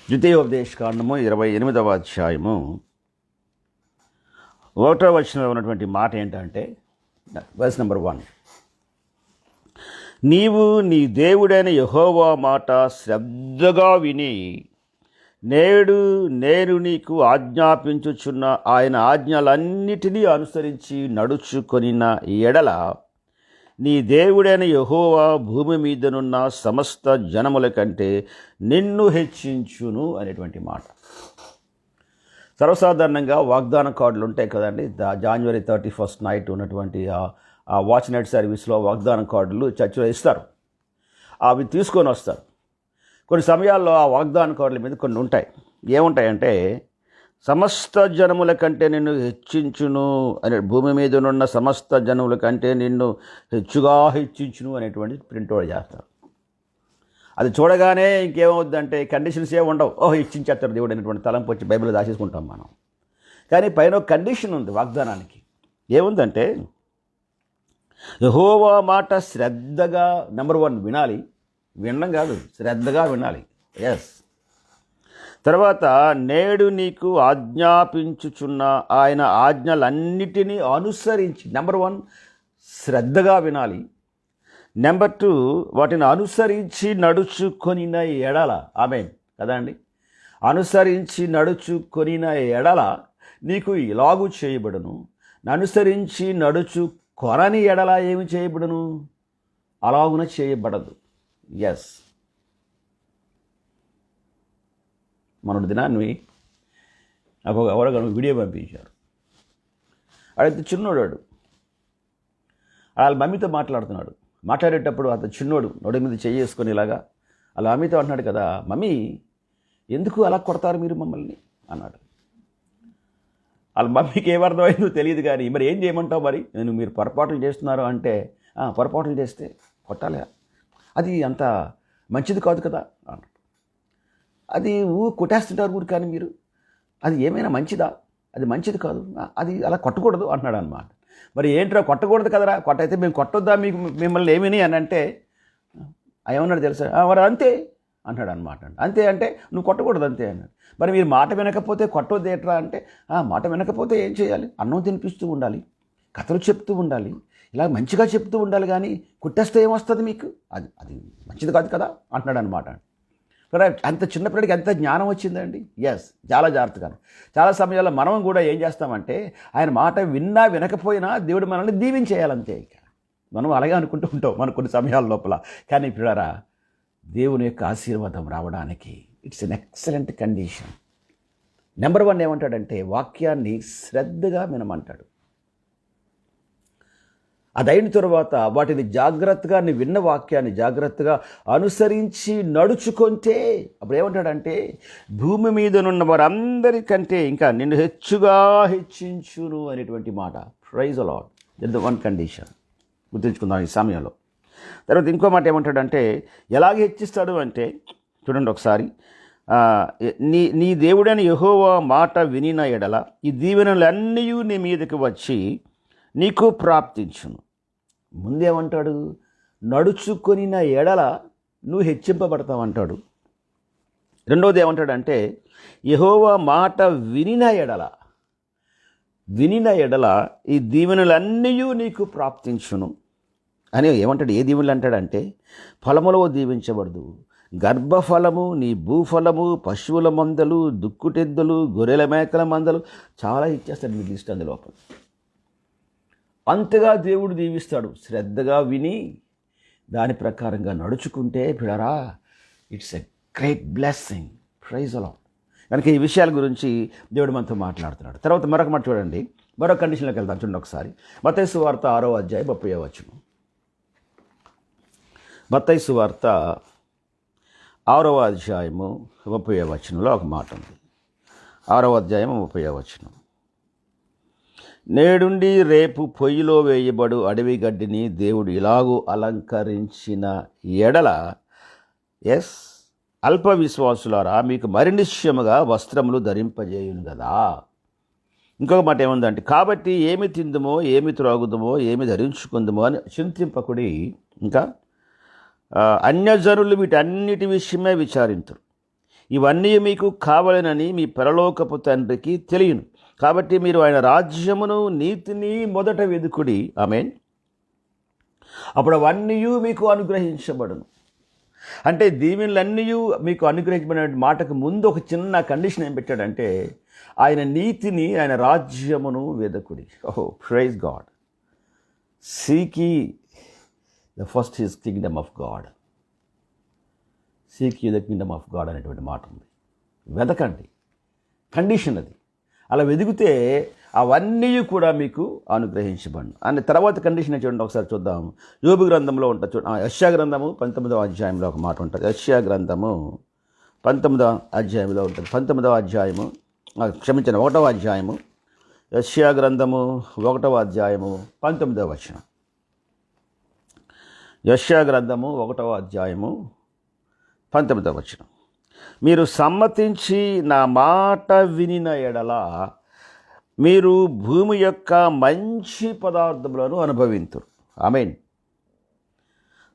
Speaker 1: 28వ అధ్యాయము 1వ వచనంలో ఉన్నటువంటి మాట ఏంటంటే, వర్స్ నెంబర్ 1, నీవు నీ దేవుడైన యెహోవా మాట శ్రద్ధగా విని నేను నీకు ఆజ్ఞాపించుచున్న ఆయన ఆజ్ఞలన్నిటినీ అనుసరించి నడుచుకొనిన ఎడల నీ దేవుడైన యెహోవా భూమి మీదనున్న సమస్త జనముల కంటే నిన్ను హెచ్చించును అనేటువంటి మాట. సర్వసాధారణంగా వాగ్దాన కార్డులు ఉంటాయి కదండి. January 31st నైట్ ఉన్నటువంటి ఆ వాచ్ నైట్ సర్వీస్లో వాగ్దాన కార్డులు చర్చిలో ఇస్తారు. అవి తీసుకొని వస్తారు. కొన్ని సమయాల్లో ఆ వాగ్దాన కార్డుల మీద కొన్ని ఉంటాయి. ఏముంటాయంటే, సమస్త జనముల కంటే నిన్ను హెచ్చించును అనే, భూమి మీద ఉన్న సమస్త జనముల కంటే నిన్ను హెచ్చుగా హెచ్చించును అనేటువంటి ప్రింట్అవుట్ చేస్తారు. అది చూడగానే ఇంకేమవుద్దంటే కండిషన్స్ ఏమి ఉండవు. హెచ్చించేస్తారు దేవుడు అనేటువంటి తలంపు వచ్చి బైబిల్లో దాచేసుకుంటాం మనం. కానీ పైన ఒక కండిషన్ ఉంది వాగ్దానానికి. ఏముందంటే, యెహోవా మాట శ్రద్ధగా నెంబర్ 1 వినాలి. వినడం కాదు, శ్రద్ధగా వినాలి. ఎస్. తర్వాత, నేడు నీకు ఆజ్ఞాపించుచున్న ఆయన ఆజ్ఞలన్నిటినీ అనుసరించి, నెంబర్ 1 శ్రద్ధగా వినాలి. నెంబర్ 2 వాటిని అనుసరించి నడుచుకొనిన ఎడల, ఆమేన్ కదండి, అనుసరించి నడుచుకొనిన ఎడల నీకు ఇలాగూ చేయబడును, అనుసరించి నడుచుకొనని ఎడల ఏమి చేయబడును, అలాగున చేయబడదు. ఎస్. మన దినాన్ని నాకు ఎవరో వీడియో పంపించారు. అడైతే చిన్నోడాడు వాళ్ళ మమ్మీతో మాట్లాడుతున్నాడు. మాట్లాడేటప్పుడు అతను చిన్నోడు నొడి మీద చేసుకొని ఇలాగా వాళ్ళ మమ్మీతో అంటున్నాడు కదా, మమ్మీ ఎందుకు అలా కొడతారు మీరు మమ్మల్ని అన్నాడు. వాళ్ళ మమ్మీకి ఏమర్థమైందో తెలియదు. కానీ మరి ఏం చేయమంటావు, మరి మీరు పొరపాట్లు చేస్తున్నారు అంటే, పొరపాట్లు చేస్తే కొట్టాలి, అది అంత మంచిది కాదు కదా అన్నాడు. అది కొట్టేస్తుంటారు ఊరు, కానీ మీరు అది ఏమైనా మంచిదా, అది మంచిది కాదు, అది అలా కొట్టకూడదు అంటున్నాడు అనమాట. మరి ఏంట్రా కొట్టకూడదు కదరా, కొట్టయితే మేము కొట్టొద్దా మిమ్మల్ని ఏమని అని అంటే ఏమన్నాడు తెలుసా, మరి అంతే అంటాడు అనమాట. అంతే అంటే నువ్వు కొట్టకూడదు అంతే అన్నాడు. మరి మీరు మాట వినకపోతే కొట్టొద్దు ఏట్రా అంటే, మాట వినకపోతే ఏం చేయాలి, అన్నం తినిపిస్తూ ఉండాలి, కథలు చెప్తూ ఉండాలి, ఇలా మంచిగా చెప్తూ ఉండాలి, కానీ కుట్టేస్తే ఏమొస్తుంది మీకు, అది అది మంచిది కాదు కదా అంటున్నాడు అనమాట. అంత చిన్నపిల్లడికి ఎంత జ్ఞానం వచ్చిందండి. ఎస్, చాలా జాగ్రత్తగా. చాలా సమయాల్లో మనం కూడా ఏం చేస్తామంటే, ఆయన మాట విన్నా వినకపోయినా దేవుడు మనల్ని దీవించేయాలంతే. ఇక మనం అలాగే అనుకుంటూ ఉంటాం మన కొన్ని సమయాల లోపల. కానీ పిల్లరా, దేవుని యొక్క ఆశీర్వాదం రావడానికి it's an excellent condition. Number 1 ఏమంటాడంటే, వాక్యాన్ని శ్రద్ధగా వినమంటాడు. అదైన తర్వాత వాటిని జాగ్రత్తగా, నీ విన్న వాక్యాన్ని జాగ్రత్తగా అనుసరించి నడుచుకుంటే అప్పుడు ఏమంటాడంటే, భూమి మీదనున్న వారందరికంటే ఇంకా నిన్ను హెచ్చుగా హెచ్చించును అనేటువంటి మాట. Praise the Lord. That the 1 condition గుర్తుంచుకుందాం ఈ సమయంలో. తర్వాత ఇంకో మాట ఏమంటాడంటే, ఎలాగ హెచ్చిస్తాడు అంటే చూడండి ఒకసారి, నీ దేవుడైన యెహోవా మాట వినిన ఎడల ఈ దీవెనలన్నీ నీ మీదకి వచ్చి నీకు ప్రాప్తించును. ముందేమంటాడు, నడుచుకొనిన ఎడల నువ్వు హెచ్చింపబడతావు అంటాడు. రెండోది ఏమంటాడంటే, యెహోవా మాట వినిన ఎడల ఈ దీవెనలన్నీ నీకు ప్రాప్తించును అని ఏమంటాడు. ఏ దీవెనలు అంటాడంటే, ఫలములో దీవించబడదు, గర్భఫలము, నీ భూఫలము, పశువుల మందలు, దుక్కుటెద్దులు, గొర్రెల మేకల మందలు, చాలా ఇచ్చేస్తాడు మీకు లిస్ట్ అందులోపల. అంతగా దేవుడు దీవిస్తాడు. శ్రద్ధగా విని దాని ప్రకారంగా నడుచుకుంటే పిల్లరా, it's a great blessing. Praise the lord. కనుక ఈ విషయాల గురించి దేవుడు మనతో మాట్లాడుతున్నాడు. తర్వాత మరొక మాట చూడండి, మరొక కండిషన్లోకి వెళ్తాం. చూడండి ఒకసారి, మత్తయి సువార్త 6వ అధ్యాయం 30వ వచనం. మత్తయి సువార్త 6వ అధ్యాయము 30వ వచనంలో ఒక మాట ఉంది. 6వ అధ్యాయం 30వ వచనం. నేడుండి రేపు పొయ్యిలో వేయబడు అడవి గడ్డిని దేవుడు ఇలాగూ అలంకరించిన ఎడల, ఎస్, అల్ప విశ్వాసులారా మీకు మరి నిశ్చయముగా వస్త్రములు ధరింపజేయును కదా. ఇంకొక మాట ఏముందంటే, కాబట్టి ఏమి తిందుమో, ఏమి త్రాగుదుమో, ఏమి ధరించుకుందుమో అని చింతింపకుడి. ఇంకా అన్యజనులు వీటన్నిటి విషయమే విచారింతురు. ఇవన్నీ మీకు కావాలనని మీ పరలోకపు తండ్రికి తెలియను. కాబట్టి మీరు ఆయన రాజ్యమును నీతిని మొదట వెదుకుడి. ఆమేన్. అప్పుడు అవన్నీ మీకు అనుగ్రహించబడును. అంటే దీవెనలన్నీ మీకు అనుగ్రహించబడిన మాటకు ముందు ఒక చిన్న కండిషన్ ఏం పెట్టాడంటే, ఆయన నీతిని, ఆయన రాజ్యమును వెదకుడి. ఓహో, praise God. Seek ye the first his kingdom of God. Seek ye the kingdom of God అనేటువంటి మాట ఉంది. వెదకండి, కండిషన్ అది. అలా వెదిగితే అవన్నీ కూడా మీకు అనుగ్రహించబడును. అని తర్వాత కండిషన్ చూడండి, ఒకసారి చూద్దాం. యోబు గ్రంథంలో ఉంటుంది యెషయా గ్రంథము 19వ అధ్యాయంలో ఒక మాట ఉంటుంది. యెషయా గ్రంథము 19వ అధ్యాయంలో ఉంటుంది. 19వ అధ్యాయము, క్షమించండి, 1వ అధ్యాయము. యెషయా గ్రంథము 1వ అధ్యాయము 19వ వచనం. యెషయా గ్రంథము 1వ అధ్యాయము 19వ వచనం. మీరు సమ్మతించి నా మాట వినిన ఎడల మీరు భూమి యొక్క మంచి పదార్థములను అనుభవింతురు. ఆమేన్.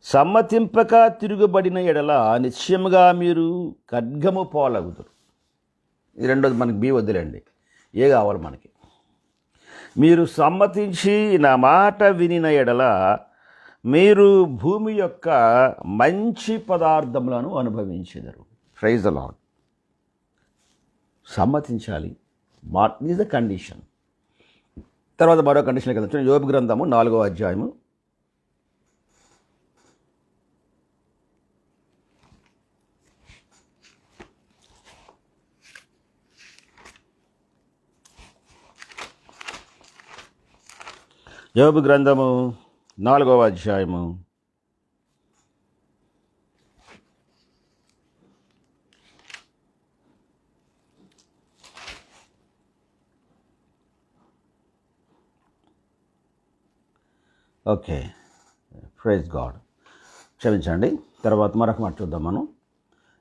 Speaker 1: సమ్మతింపక తిరుగుబడిన ఎడల నిశ్చయముగా మీరు ఖడ్గము పోలగుదురు. ఇది రెండోది, మనకి బి వద్దులేండి, ఏ కావాలి మనకి. మీరు సమ్మతించి నా మాట వినిన ఎడల మీరు భూమి యొక్క మంచి పదార్థములను అనుభవించెదరు. Praise the Lord. సమ్మతించాలి, ఈజ్ ద కండిషన్. తర్వాత మరో కండిషన్ కదా, యోబు గ్రంథము 4వ అధ్యాయము. యోబు గ్రంథము 4వ అధ్యాయము 'ఓకే, ప్రైజ్ గాడ్. క్షమించండి. తర్వాత మరొక మాట చూద్దాం మనం.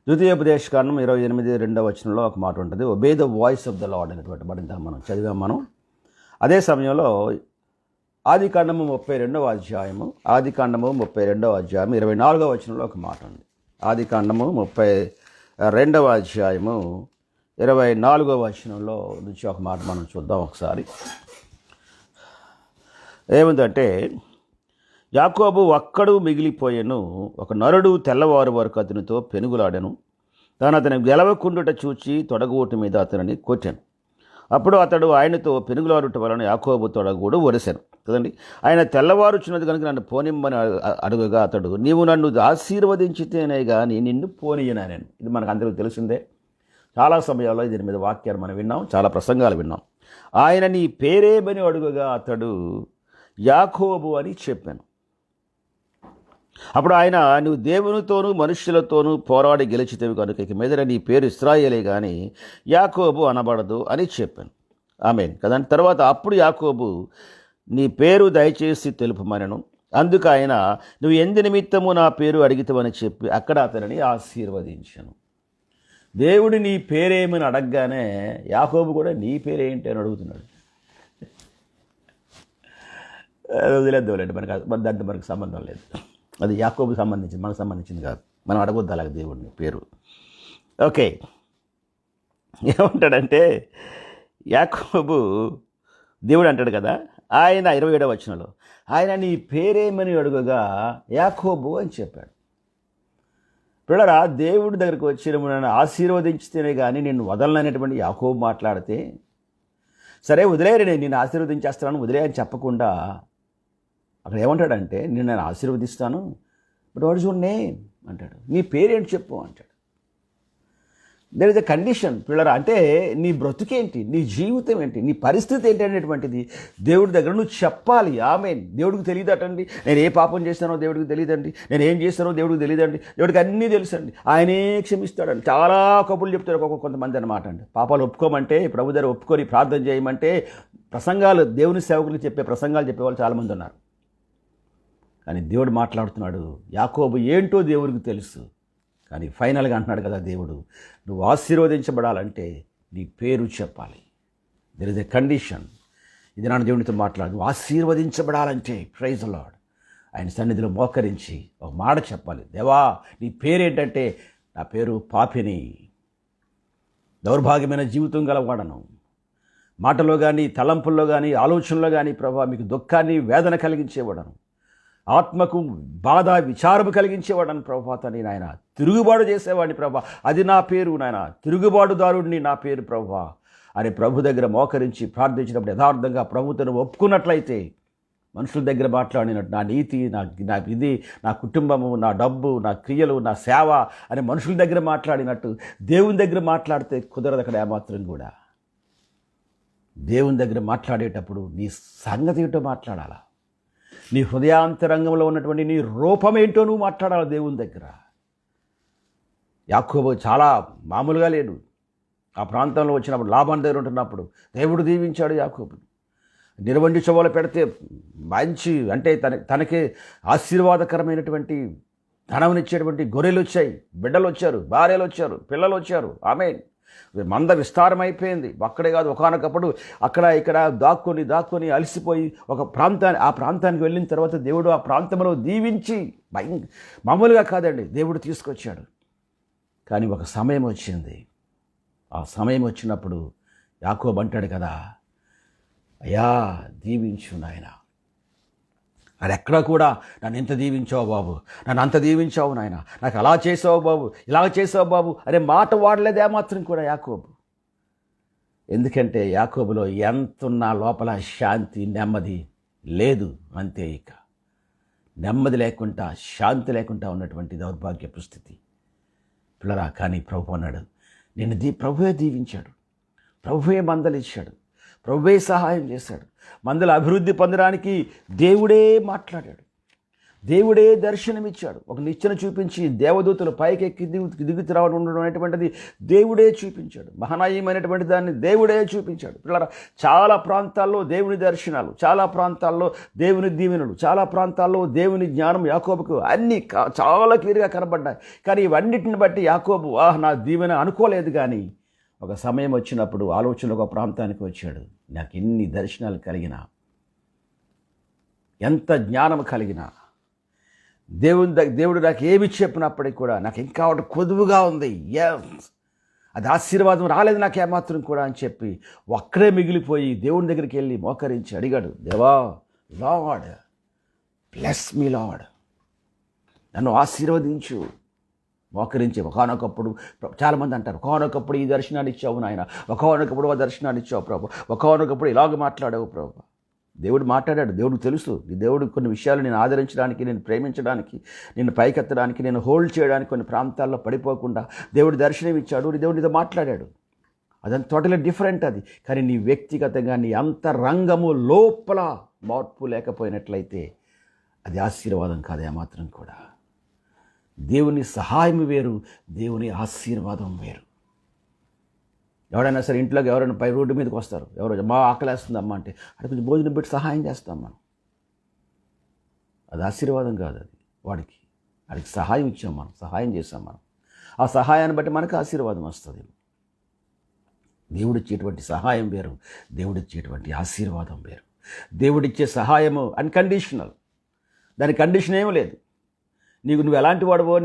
Speaker 1: ద్వితీయోపదేశకాండం 28 వచనంలో ఒక మాట ఉంటుంది, obey the voice of the lord అనేటువంటి మాట మనం చదివాం మనం. అదే సమయంలో ఆదికాండము 32వ అధ్యాయము, ఆదికాండము 32వ అధ్యాయం 24వ వచనంలో ఒక మాట ఉంది. ఆదికాండము 32వ అధ్యాయము 24వ వచనంలో నుంచి ఒక మాట మనం చూద్దాం ఒకసారి. ఏముందంటే, యాకోబు ఒక్కడు మిగిలిపోయెను, ఒక నరుడు తెల్లవారు వరకు అతనితో పెనుగులాడెను. తాను అతని గెలవకుండుట చూచి తొడగోటు మీద అతనిని కొట్టాను. అప్పుడు అతడు ఆయనతో పెనుగులాడుట వలన యాకోబు తొడగూడు ఒరిశాను కదండి. ఆయన తెల్లవారుచున్నది కనుక నన్ను పోనిమ్మని అడుగుగా అతడు, నీవు నన్ను ఆశీర్వదించితేనే కానీ నిన్ను పోనీయనను. ఇది మనకు అందరికీ తెలిసిందే. చాలా సమయాల్లో దీని మీద వాక్యాలు మనం విన్నాం, చాలా ప్రసంగాలు విన్నాం. ఆయన నీ పేరేమని అడుగుగా అతడు యాకోబు అని చెప్పాను. అప్పుడు ఆయన, నువ్వు దేవునితోనూ మనుష్యులతోనూ పోరాడి గెలిచితేవి కనుక ఇక మీదట నీ పేరు ఇశ్రాయేలే కానీ యాకోబు అనబడదు అని చెప్పాను. ఆమేన్ కదండి. తర్వాత అప్పుడు యాకోబు, నీ పేరు దయచేసి తెలుపమనను. అందుకు ఆయన, నువ్వు ఎందు నిమిత్తము నా పేరు అడిగితవని చెప్పి అక్కడ అతనిని ఆశీర్వదించాను. దేవుడు నీ పేరేమని అడగగానే యాకోబు కూడా నీ పేరేంటి అని అడుగుతున్నాడు. వదిలేద్దాంలేండి, మనకు దాంతో మనకు సంబంధం లేదు. అది యాకోబుకి సంబంధించింది, మనకు సంబంధించింది కాదు. మనం అడగొద్దు అలాగే దేవుడిని పేరు. ఓకే, ఏమంటాడంటే యాకోబు, దేవుడు అంటాడు కదా, ఆయన 27వ వచనంలో ఆయన నీ పేరేమని అడుగగా యాకోబు అని చెప్పాడు. పిల్లరా, దేవుడి దగ్గరికి వచ్చి నన్ను ఆశీర్వదించితేనే కానీ నిన్ను వదలననేటువంటి యాకోబు మాట్లాడితే, సరే వదిలేరు, నేను ఆశీర్వదించేస్తాను వదిలే అని చెప్పకుండా అక్కడ ఏమంటాడంటే, నేను ఆశీర్వదిస్తాను, but what is your name అంటాడు. నీ పేరేంటి చెప్పు అంటాడు. దేర్ ఇస్ ఎ కండిషన్ పిల్లరా. అంటే నీ బ్రతుకేంటి, నీ జీవితం ఏంటి, నీ పరిస్థితి ఏంటి అనేటువంటిది దేవుడి దగ్గర నువ్వు చెప్పాలి. ఆమేన్. దేవుడికి తెలియదటండి, నేను ఏ పాపం చేస్తానో దేవుడికి తెలియదండి, నేను ఏం చేస్తానో దేవుడికి తెలియదండి. దేవుడికి అన్నీ తెలుసండి, ఆయనే క్షమిస్తాడండి. చాలా కబుర్లు చెప్తారు కొంతమంది అన్నమాట అండి. పాపాలు ఒప్పుకోమంటే, ప్రభు దగ్గర ఒప్పుకొని ప్రార్థన చేయమంటే, ప్రసంగాలు, దేవుని సేవకులు చెప్పే ప్రసంగాలు చెప్పేవాళ్ళు చాలామంది ఉన్నారు. కానీ దేవుడు మాట్లాడుతున్నాడు, యాకోబు ఏంటో దేవుడికి తెలుసు. కానీ ఫైనల్గా అంటున్నాడు కదా దేవుడు, నువ్వు ఆశీర్వదించబడాలంటే నీ పేరు చెప్పాలి, దెర్ ఇస్ ఎ కండిషన్. ఇది నా దేవునితో మాట్లాడు. ఆశీర్వదించబడాలంటే ప్రైజ్ ది లార్డ్ ఆయన సన్నిధిలో మోకరించి ఒక మాట చెప్పాలి. దేవా నీ పేరేంటంటే, నా పేరు పాపిని, దౌర్భాగ్యమైన జీవితం గలవాడను, మాటలో కానీ తలంపుల్లో కానీ ఆలోచనలో కానీ ప్రభా మీకు దుఃఖాన్ని వేదన కలిగించేవాడను, ఆత్మకు బాధ విచారము కలిగించేవాడని ప్రభాతని నాయన, తిరుగుబాటు చేసేవాడిని ప్రభా, అది నా పేరు నాయన, తిరుగుబాటుదారుడిని నా పేరు ప్రభా అని ప్రభు దగ్గర మోకరించి ప్రార్థించినప్పుడు యథార్థంగా ప్రభుత్వం ఒప్పుకున్నట్లయితే, మనుషుల దగ్గర మాట్లాడినట్టు నా నీతి, నా ఇది, నా కుటుంబము, నా డబ్బు, నా క్రియలు, నా సేవ అని మనుషుల దగ్గర మాట్లాడినట్టు దేవుని దగ్గర మాట్లాడితే కుదరదు అక్కడ ఏమాత్రం కూడా. దేవుని దగ్గర మాట్లాడేటప్పుడు నీ సంగతి ఏంటో మాట్లాడాలా, నీ హృదయాంతరంగంలో ఉన్నటువంటి నీ రూపమేంటో నువ్వు మాట్లాడాలి దేవుని దగ్గర. యాకోబు చాలా మామూలుగా లేడు. ఆ ప్రాంతంలో వచ్చినప్పుడు లాబాను దగ్గర ఉంటున్నప్పుడు దేవుడు దీవించాడు యాకోబుని. నిరవండి చొవ్వలు పెడితే మంచి అంటే తనకి ఆశీర్వాదకరమైనటువంటి ధనమునిచ్చేటువంటి గొర్రెలు వచ్చాయి, బిడ్డలు వచ్చారు, భార్యలు వచ్చారు, పిల్లలు వచ్చారు. ఆమేన్. మంద విస్తారం అయిపోయింది. అక్కడే కాదు, ఒకానొకప్పుడు అక్కడ ఇక్కడ దాక్కొని అలసిపోయి ఆ ప్రాంతానికి వెళ్ళిన తర్వాత దేవుడు ఆ ప్రాంతంలో దీవించి మామూలుగా కాదండి దేవుడు తీసుకొచ్చాడు. కానీ ఒక సమయం వచ్చింది. ఆ సమయం వచ్చినప్పుడు యాకోబు అంటాడు కదా, అయ్యా దీవించు నాయన, అది ఎక్కడ కూడా నన్ను ఎంత దీవించావు బాబు, నన్ను అంత దీవించావు నాయన, నాకు అలా చేసావు బాబు, ఇలా చేసావు బాబు అనే మాట వాడలేదు ఏమాత్రం కూడా యాకోబు. ఎందుకంటే యాకోబులో ఎంతున్నా లోపల శాంతి నెమ్మది లేదు. అంతే, ఇక నెమ్మది లేకుండా శాంతి లేకుండా ఉన్నటువంటి దౌర్భాగ్యపు స్థితి పిల్లరా. కానీ ప్రభు అన్నాడు, నిన్ను ప్రభువే దీవించాడు, ప్రభువే మందలిచ్చాడు, ప్రభువే సహాయం చేశాడు. మందల అభివృద్ధి పొందడానికి దేవుడే మాట్లాడాడు, దేవుడే దర్శనమిచ్చాడు. ఒక నిచ్చెన చూపించి దేవదూతలు పైకెక్కి దిగుతు రావడం ఉండడం అనేటువంటిది దేవుడే చూపించాడు. మహనీయమైనటువంటి దాన్ని దేవుడే చూపించాడు. పిల్లరా, చాలా ప్రాంతాల్లో దేవుని దర్శనాలు, చాలా ప్రాంతాల్లో దేవుని దీవెనలు, చాలా ప్రాంతాల్లో దేవుని జ్ఞానం యాకోబుకు అన్నీ చాలా క్లియర్గా కనబడ్డాయి. కానీ ఇవన్నిటిని బట్టి యాకోబు నా దీవెన అనుకోలేదు. కానీ ఒక సమయం వచ్చినప్పుడు ఆలోచన ఒక ప్రాంతానికి వచ్చాడు. నాకు ఎన్ని దర్శనాలు కలిగినా, ఎంత జ్ఞానం కలిగినా, దేవుడు నాకు ఏమి చెప్పినప్పటికీ కూడా నాకు ఇంకా ఒకటి కొదువుగా ఉంది. అది ఆశీర్వాదం రాలేదు నాకు ఏమాత్రం కూడా అని చెప్పి ఒక్కడే మిగిలిపోయి దేవుని దగ్గరికి వెళ్ళి మోకరించి అడిగాడు, దేవా లార్డ్ బ్లెస్ మీ లార్డ్, నన్ను ఆశీర్వదించు. మోకరించి ఒకనొకప్పుడు చాలామంది అంటారు, ఒకనొకప్పుడు ఈ దర్శనాన్ని ఇచ్చావు నాయన, ఒకనొకప్పుడు ఆ దర్శనాన్ని ఇచ్చావు ప్రభు, ఒకనొకప్పుడు ఇలాగ మాట్లాడావు ప్రభు. దేవుడు మాట్లాడాడు. దేవుడికి తెలుసు ఈ దేవుడు కొన్ని విషయాలు నేను ఆదరించడానికి, నేను ప్రేమించడానికి, నేను పైకెత్తడానికి, నేను హోల్డ్ చేయడానికి కొన్ని ప్రాంతాల్లో పడిపోకుండా దేవుడు దర్శనం ఇచ్చాడు. దేవుడితో మాట్లాడాడు. అదంతా టోటలీ డిఫరెంట్ అది. కానీ నీ వ్యక్తిగతంగా నీ అంతరంగము లోపల మార్పు లేకపోయినట్లయితే అది ఆశీర్వాదం కాదు ఏమాత్రం కూడా. దేవుని సహాయం వేరు, దేవుని ఆశీర్వాదం వేరు. ఎవరైనా సరే ఇంట్లోకి ఎవరైనా పై రోడ్డు మీదకి వస్తారు, ఎవరో మా ఆకలేస్తుందమ్మా అంటే అది కొంచెం భోజనం పెట్టి సహాయం చేస్తాం మనం. అది ఆశీర్వాదం కాదు, అది వాడికి సహాయం ఇచ్చాం మనం, సహాయం చేస్తాం మనం. ఆ సహాయాన్ని బట్టి మనకు ఆశీర్వాదం వస్తుంది. దేవుడిచ్చేటువంటి సహాయం వేరు, దేవుడిచ్చేటువంటి ఆశీర్వాదం వేరు. దేవుడిచ్చే సహాయము అన్కండిషనల్, దాని కండిషన్ ఏమీ లేదు. నువ్వు ఎలాంటి వాడువో,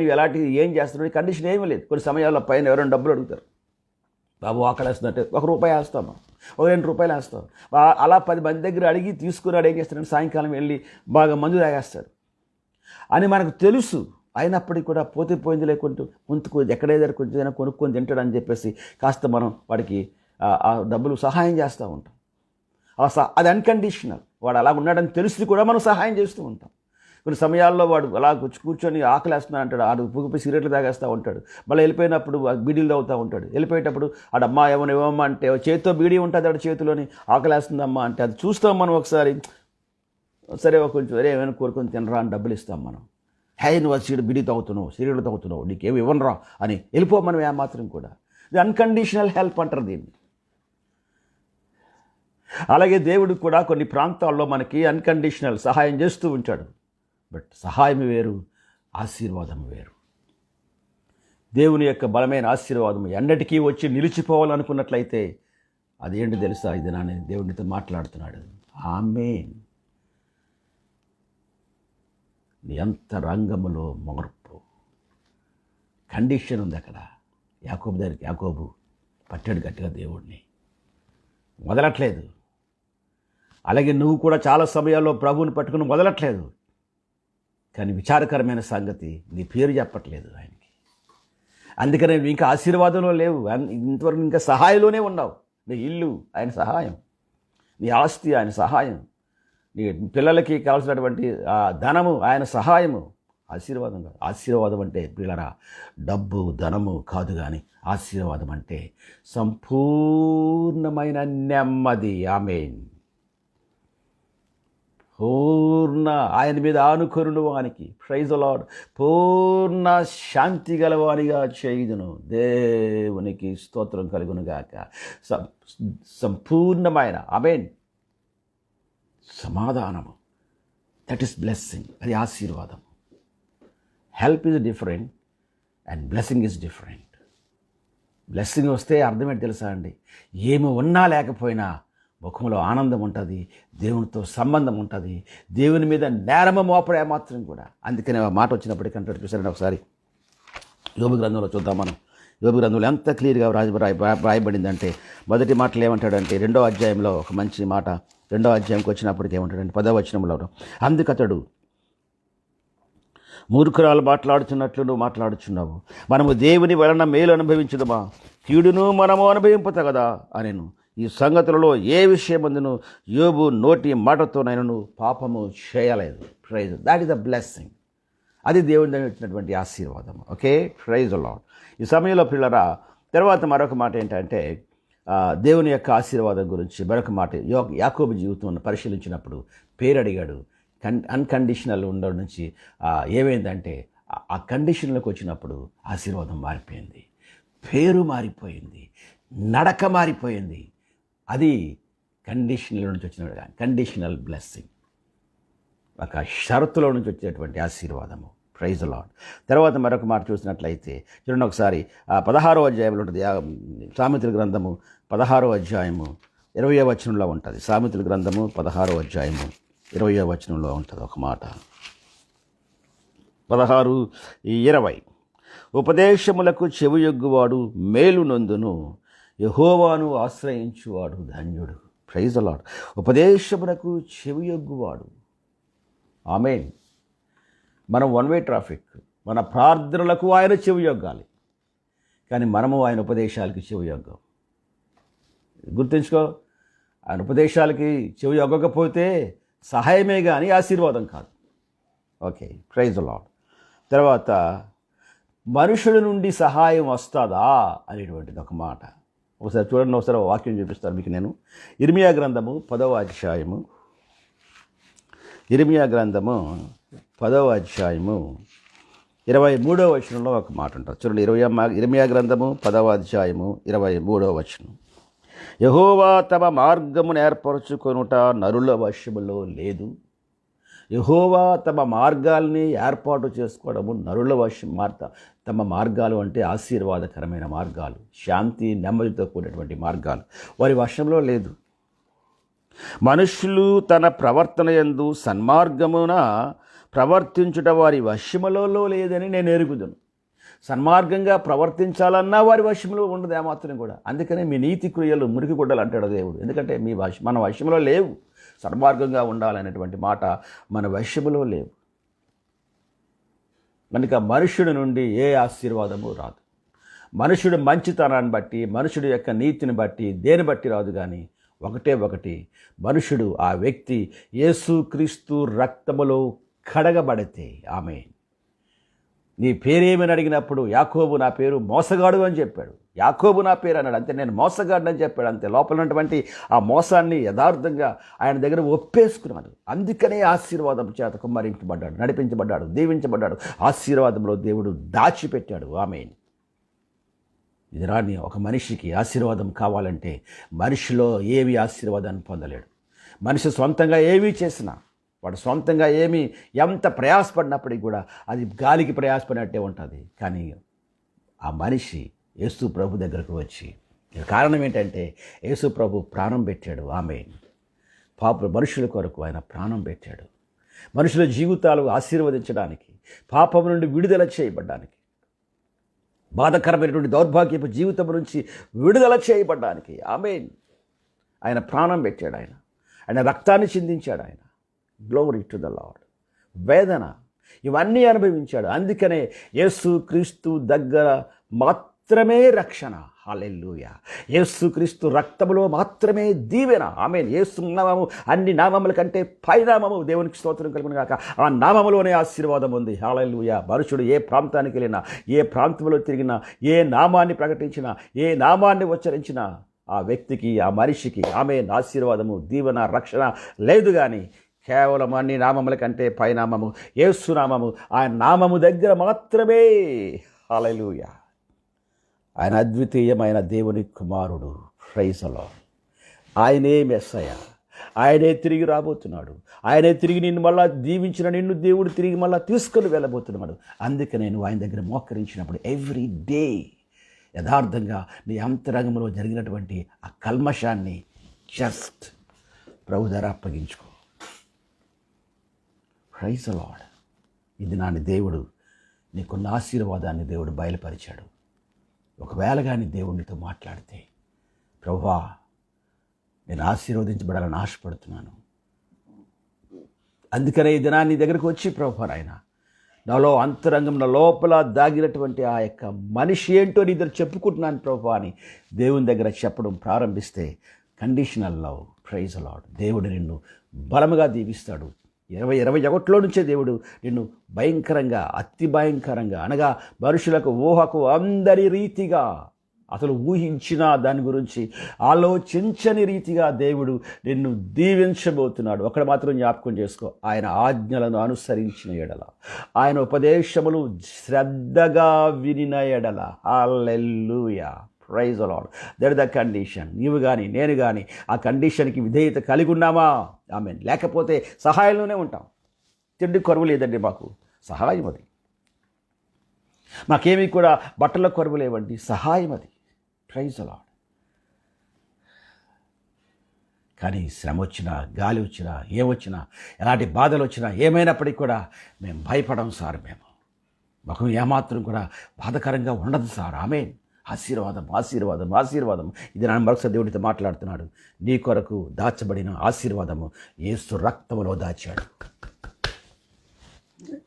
Speaker 1: ఏం చేస్తున్నావు నీ కండిషన్ ఏమీ లేదు. కొన్ని సమయాల్లో పైన ఎవరైనా డబ్బులు అడుగుతారు, బాబు ఆకలేస్తుందంటే ₹1 వేస్తాము, ₹2 వేస్తాం. అలా 10 మంది దగ్గర అడిగి తీసుకున్నాడు. ఏం చేస్తాడంటే సాయంకాలం వెళ్ళి బాగా మందు తాగేస్తాడు అని మనకు తెలుసు. అయినప్పటికీ కూడా పోతే పోయింది లేకుంటూ ఎక్కడేదో కొంచెం కొనుక్కొని తింటాడని చెప్పేసి కాస్త మనం వాడికి ఆ డబ్బులు సహాయం చేస్తూ ఉంటాం. అది అన్కండిషనల్. వాడు అలా ఉన్నాడని తెలిసి కూడా మనం సహాయం చేస్తూ ఉంటాం. కొన్ని సమయాల్లో వాడు అలా కూర్చొని ఆకలేస్తున్నా అంటాడు, ఆడు పుగిపోయి సిగరెట్లు తాగేస్తూ ఉంటాడు. మళ్ళీ వెళ్ళిపోయినప్పుడు బీడీలు తాగుతూ ఉంటాడు. వెళ్ళిపోయేటప్పుడు ఆడమ్మా ఏమన్నా అంటే చేతితో బీడీ ఉంటుంది, ఆడ చేతిలోని ఆకలేస్తుందమ్మా అంటే అది చూస్తాం మనం ఒకసారి. సరే కొంచెం ఏమైనా కోరుకొని తినరా అని డబ్బులు ఇస్తాం మనం. నువ్వు బీడీ తాగుతున్నావు, సిగరెట్లు తాగుతున్నావు, నీకేమి ఇవ్వనరా అని వెళ్ళిపో మనం ఏమాత్రం కూడా. ఇది అన్కండిషనల్ హెల్ప్ అంటారు దీన్ని. అలాగే దేవుడు కూడా కొన్ని ప్రాంతాల్లో మనకి అన్కండిషనల్ సహాయం చేస్తూ ఉంటాడు. బట్ సహాయం వేరు, ఆశీర్వాదం వేరు. దేవుని యొక్క బలమైన ఆశీర్వాదం ఎన్నటికీ వచ్చి నిలిచిపోవాలనుకున్నట్లయితే అదేంటి తెలుసా? ఇది నా దేవుడితో మాట్లాడుతున్నాడు. ఆమేన్. నీ అంతరంగములో మార్పు. కండిషన్ ఉంది అక్కడ. యాకోబు దగ్గరికి యాకోబు పట్టాడు గట్టిగా దేవుడిని, వదలట్లేదు. అలాగే నువ్వు కూడా చాలా సమయాల్లో ప్రభువుని పట్టుకుని వదలట్లేదు. కానీ విచారకరమైన సంగతి, నీ పేరు చెప్పట్లేదు ఆయనకి. అందుకనే నువ్వు ఇంకా ఆశీర్వాదంలో లేవు. ఇంతవరకు ఇంకా సహాయంలోనే ఉన్నావు. నీ ఇల్లు ఆయన సహాయం, నీ ఆస్తి ఆయన సహాయం, నీ పిల్లలకి కావాల్సినటువంటి ధనము ఆయన సహాయము. ఆశీర్వాదం కాదు. ఆశీర్వాదం అంటే పిల్లరా డబ్బు ధనము కాదు, కానీ ఆశీర్వాదం అంటే సంపూర్ణమైన నెమ్మది. ఆమేన్. పూర్ణ ఆయన మీద ఆనుకొనుడు వానికి, ప్రైజ్ ది లార్డ్, పూర్ణ శాంతి గలవానిగా చేయుదును. దేవునికి స్తోత్రం కలుగును గాక. సంపూర్ణమైన ఆమేన్ సమాధానము, దట్ ఈస్ బ్లెస్సింగ్. అది ఆశీర్వాదం. Help is different and blessing is different. Blessing వస్తే అర్థమేంటి తెలుసా అండి? ఏమి ఉన్నా లేకపోయినా ముఖంలో ఆనందం ఉంటుంది, దేవునితో సంబంధం ఉంటుంది, దేవుని మీద నేరమ మోపడే మాత్రం కూడా. అందుకనే ఆ మాట వచ్చినప్పటికంటే చూసారండి ఒకసారి యోబు గ్రంథంలో చూద్దాం మనం. యోబు గ్రంథంలో ఎంత క్లియర్గా రాయబడిందంటే, మొదటి మాటలు ఏమంటాడంటే 2వ అధ్యాయంలో ఒక మంచి మాట. 2వ అధ్యాయంకి వచ్చినప్పటికి ఏమంటాడంటే 10వ వచనంలో, అందుకతడు మూర్ఖురాలు మాట్లాడుచున్నట్లు నువ్వు మాట్లాడుచున్నావు, మనము దేవుని వలన మేలు అనుభవించుదమా, కీడును మనము అనుభవింపత కదా అనేను. ఈ సంగతులలో ఏ విషయమందును యోబు నోటి మాటతోనైనను పాపము చేయలేదు. Praise, that is the blessing. అది దేవుని దగ్గర వచ్చినటువంటి ఆశీర్వాదం. Okay, praise the lord. ఈ సమయంలో పిల్లరా తర్వాత మరొక మాట ఏంటంటే దేవుని యొక్క ఆశీర్వాదం గురించి మరొక మాట. యాకోబు జీవితం పరిశీలించినప్పుడు పేరు అడిగాడు. అన్కండిషనల్ ఉండడం నుంచి ఏమైందంటే ఆ కండిషన్లోకి వచ్చినప్పుడు ఆశీర్వాదం మారిపోయింది, పేరు మారిపోయింది, నడక మారిపోయింది. అది కండిషనల్ నుంచి వచ్చిన కండిషనల్ బ్లెస్సింగ్, ఒక షరతులో నుంచి వచ్చేటువంటి ఆశీర్వాదము. Praise the lord. తర్వాత మరొక మాట చూసినట్లయితే చూడండి ఒకసారి 16వ అధ్యాయంలో ఉంటుంది. సామెతల గ్రంథము 16వ అధ్యాయము 20వ వచనంలో ఉంటుంది. సామెతల గ్రంథము 16వ అధ్యాయము 20వ వచనంలో ఉంటుంది ఒక మాట. 16:20 ఉపదేశములకు చెవియొగ్గువాడు మేలు నొందును, యెహోవాను ఆశ్రయించువాడు ధన్యుడు. Praise the Lord. ఉపదేశములకు చెవియొగ్గువాడు. ఆమేన్. మనం వన్ వే ట్రాఫిక్. మన ప్రార్థనలకు ఆయన చెవియొగ్గాలి, కానీ మనము ఆయన ఉపదేశాలకి చెవియొగ్గం. గుర్తుంచుకో, ఆయన ఉపదేశాలకి చెవియొగ్గకపోతే సహాయమే కానీ ఆశీర్వాదం కాదు. Okay, praise the lord. తర్వాత మనుషుల నుండి సహాయం వస్తుందా అనేటువంటిది ఒక మాట. ఒకసారి చూడండి, ఒకసారి వాక్యం చూపిస్తాను మీకు నేను. ఇర్మియా గ్రంథము 10వ అధ్యాయము, ఇర్మియా గ్రంథము 10వ అధ్యాయము 23వ వచనంలో ఒక మాట ఉంటుంది. చూడండి, ఇర్మియా గ్రంథము 10వ అధ్యాయము 23వ వచనం. యెహోవా తమ మార్గమును ఏర్పరచుకొనుట నరుల వశములో లేదు. యెహోవా తమ మార్గాల్ని ఏర్పాటు చేసుకోవడము నరుల వశం. తమ మార్గాలు అంటే ఆశీర్వాదకరమైన మార్గాలు, శాంతి నెమ్మదితో కూడినటువంటి మార్గాలు వారి వశంలో లేదు. మనుషులు తన ప్రవర్తన యందు సన్మార్గమున ప్రవర్తించుట వారి వశములలో లేదని నేను ఎరుగుదును. సన్మార్గంగా ప్రవర్తించాలన్నా వారి వశంలో ఉండదు ఏమాత్రం కూడా. అందుకనే మీ నీతి క్రియలు మురికి గుడ్డలు అంటాడు దేవుడు. ఎందుకంటే మన వశంలో లేవు. సన్మార్గంగా ఉండాలనేటువంటి మాట మన వశములో లేవు. కనుక మనుషుడి నుండి ఏ ఆశీర్వాదము రాదు. మనుషుడు మంచితనాన్ని బట్టి, మనుషుడి యొక్క నీతిని బట్టి, దేని బట్టి రాదు. కానీ ఒకటి, మనుషుడు ఆ వ్యక్తి యేసుక్రీస్తు రక్తములో కడగబడితే. ఆమేన్. నీ పేరేమని అడిగినప్పుడు యాకోబు నా పేరు మోసగాడు అని చెప్పాడు. యాకోబు నా పేరు అన్నాడు, అంతే. నేను మోసగాడు అని చెప్పాడు, అంతే. లోపల ఉన్నటువంటి ఆ మోసాన్ని యథార్థంగా ఆయన దగ్గర ఒప్పేసుకున్నాడు. అందుకనే ఆశీర్వాదం చేత కుమ్మరించబడ్డాడు, నడిపించబడ్డాడు, దీవించబడ్డాడు. ఆశీర్వాదంలో దేవుడు దాచిపెట్టాడు. ఆమేన్. ఇది రాని ఒక మనిషికి ఆశీర్వాదం కావాలంటే మనిషిలో ఏవి ఆశీర్వాదాన్ని పొందలేడు. మనిషి సొంతంగా ఏమీ చేసినా, వాడు సొంతంగా ఎంత ప్రయాసపడినప్పటికీ కూడా అది గాలికి ప్రయాసపడినట్టే ఉంటుంది. కానీ ఆ మనిషి యేసు ప్రభు దగ్గరకు వచ్చి కారణం ఏంటంటే యేసు ప్రభు ప్రాణం పెట్టాడు. ఆమేన్. మనుషుల కొరకు ఆయన ప్రాణం పెట్టాడు. మనుషుల జీవితాలు ఆశీర్వదించడానికి, పాపం నుండి విడుదల చేయబడ్డానికి, బాధకరమైనటువంటి దౌర్భాగ్యపు జీవితం నుంచి విడుదల చేయబడ్డానికి ఆమేన్ ఆయన ప్రాణం పెట్టాడు. ఆయన రక్తాన్ని చిందించాడు. ఆయన గ్లోరీ టు ద లార్డ్. వేదన ఇవన్నీ అనుభవించాడు. అందుకనే యేసు క్రీస్తు దగ్గర మాత్రమే రక్షణ. హల్లెలూయా. యేసు క్రీస్తు రక్తములో మాత్రమే దీవెన. ఆమేన్. యేసు నామము అన్ని నామముల కంటే పైనామము. దేవునికి స్తోత్రం కలుగును గాక. ఆ నామములోనే ఆశీర్వాదం ఉంది. హల్లెలూయా. మనుషుడు ఏ ప్రాంతానికి వెళ్ళినా, ఏ ప్రాంతంలో తిరిగినా, ఏ నామాన్ని ప్రకటించినా, ఏ నామాన్ని ఉచ్చరించినా ఆ వ్యక్తికి, ఆ మనిషికి ఆమేన్ ఆశీర్వాదము, దీవెన, రక్షణ లేదు. కానీ కేవలం అన్ని నామముల కంటే పైనామము యేసు నామము. ఆయన నామము దగ్గర మాత్రమే. హల్లెలూయా. ఆయన అద్వితీయమైన దేవుని కుమారుడు. Praise the lord. ఆయనే మెస్సయ. ఆయనే తిరిగి రాబోతున్నాడు. ఆయనే తిరిగి నిన్ను మళ్ళా దీవించిన నిన్ను దేవుడు తిరిగి మళ్ళా తీసుకొని వెళ్ళబోతున్నాడు. అందుకే నేను ఆయన దగ్గర మోకరించినప్పుడు ఎవ్రీ డే యథార్థంగా నీ అంతరంగంలో జరిగినటువంటి ఆ కల్మషాన్ని జస్ట్ ప్రభు దగ్గర అప్పగించుకో. Praise the lord. ఇది నాని దేవుడు నీకున్న ఆశీర్వాదాన్ని దేవుడు బయలుపరిచాడు. ఒకవేళ కానీ దేవునితో మాట్లాడితే, ప్రభువా నేను ఆశీర్వదించబడాలని ఆశపడుతున్నాను, అందుకనే ఈ దినాన్ని దగ్గరకు వచ్చి ప్రభువా నాయన నాలో అంతరంగంలో లోపల దాగినటువంటి ఆ యొక్క మనిషి ఏంటో నీ దగ్గర చెప్పుకుంటున్నాను ప్రభువా అని దేవుని దగ్గర చెప్పడం ప్రారంభిస్తే conditional love. Praise the lord. దేవుడు నిన్ను బలముగా దీవిస్తాడు. 2021లో నుంచే దేవుడు నిన్ను భయంకరంగా, అతి భయంకరంగా, అనగా మనుషులకు ఊహకు అందరి రీతిగా, అసలు ఊహించిన దాని గురించి ఆలోచించని రీతిగా దేవుడు నిన్ను దీవించబోతున్నాడు. అక్కడ మాత్రం జ్ఞాపకం చేసుకో, ఆయన ఆజ్ఞలను అనుసరించిన ఎడల, ఆయన ఉపదేశములు శ్రద్ధగా వినిన ఎడల. హల్లెలూయా. Praise the Lord. That the condition. నీవు కానీ నేను కానీ ఆ కండిషన్కి విధేయత కలిగి ఉన్నామా? ఆమేన్. లేకపోతే సహాయంలోనే ఉంటాం. తిండి కొరవు లేదండి, మాకు సహాయం అది. మాకేమీ కూడా బట్టల కొరవు లేవండి, సహాయం అది. Praise the lord. కానీ శ్రమ వచ్చినా, గాలి వచ్చినా, ఏమొచ్చినా, ఎలాంటి బాధలు వచ్చినా, ఏమైనప్పటికీ కూడా మేము భయపడం సార్. మాకు ఏమాత్రం కూడా బాధకరంగా ఉండదు సార్. ఆమేన్. ఆశీర్వాదం, ఆశీర్వాదం, ఆశీర్వాదం. ఇది నా మరొకసారి దేవుడితో మాట్లాడుతున్నాడు. నీ కొరకు దాచబడిన ఆశీర్వాదము యేసు రక్తములో దాచాడు.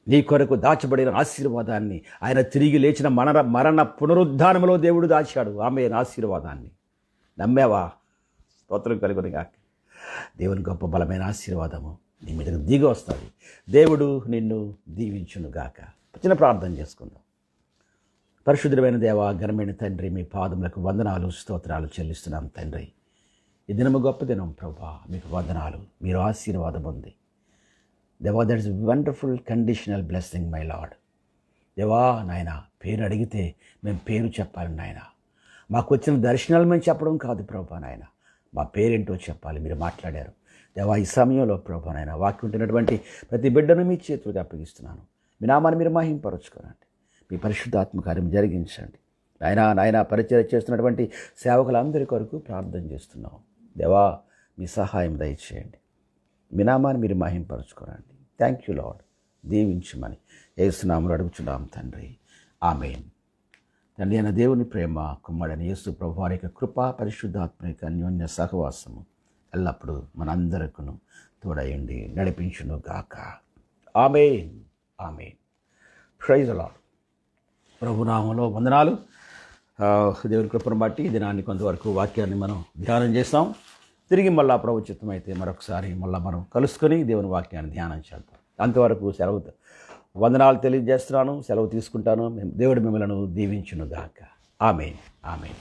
Speaker 1: నీ కొరకు దాచబడిన ఆశీర్వాదాన్ని ఆయన తిరిగి లేచిన మరణ పునరుద్ధానములో దేవుడు దాచాడు. ఆమె ఆశీర్వాదాన్ని నమ్మావా? స్తోత్రం కలుగును గాక. దేవుని గొప్ప బలమైన ఆశీర్వాదము నీ మీదకు దిగి వస్తుంది. దేవుడు నిన్ను దీవించును గాక. చిన్న ప్రార్థన చేసుకుందాం. పరిశుద్ధమైన దేవా, ఘనమైన తండ్రి, మీ పాదములకు వందనాలు, స్తోత్రాలు చెల్లిస్తున్నాం తండ్రి. ఈ దినము గొప్ప దినం ప్రభా, మీకు వందనాలు. మీరు ఆశీర్వాదం ఉంది దేవా. That is wonderful conditional blessing my lord. దేవా నాయన, పేరు అడిగితే మేము పేరు చెప్పాలి నాయన. మాకు వచ్చిన దర్శనాలు మేము చెప్పడం కాదు ప్రభా నాయన, మా పేరేంటో చెప్పాలి. మీరు మాట్లాడారు దేవా. ఈ సమయంలో ప్రభా నాయన, వాక్యం ఉంటున్నటువంటి ప్రతి బిడ్డను మీ చేతులకు అప్పగిస్తున్నాను. మీ నామాన్ని మీరు మహింపరచుకోనండి. మీ పరిశుద్ధాత్మ కార్యం జరిగించండి నాయన. పరిచయం చేస్తున్నటువంటి సేవకులందరి కొరకు ప్రార్థన చేస్తున్నాం దేవా. మీ సహాయం దయచేయండి. మీ నామాన్ని మీరు మహింపరచుకోనండి. Thank you lord. దీవించమని యేసు నామములో అడుగుచున్నాం తండ్రి. ఆమేన్. తండ్రి అయిన దేవుని ప్రేమ, కుమారుడైన యేసు ప్రభువు వారి యొక్క కృప, పరిశుద్ధాత్మ యొక్క అన్యోన్య సహవాసము ఎల్లప్పుడూ మనందరికీ తోడయుండి నడిపించును గాక. ఆమేన్. ఆమేన్. Praise the Lord. ప్రభునామంలో వందనాలు. దేవుని కృపను బట్టి ఈ దినాన్ని కొంతవరకు వాక్యాన్ని మనం ధ్యానం చేస్తాం. తిరిగి మళ్ళా ప్రభు చిత్తం అయితే మరొకసారి మనం కలుసుకొని దేవుని వాక్యాన్ని ధ్యానం చేద్దాం. అంతవరకు సెలవు వందనాలు తెలియజేస్తున్నాను. సెలవు తీసుకుంటాను. దేవుడు మిమ్మల్ని దీవించును గాక. ఆమేన్. ఆమేన్.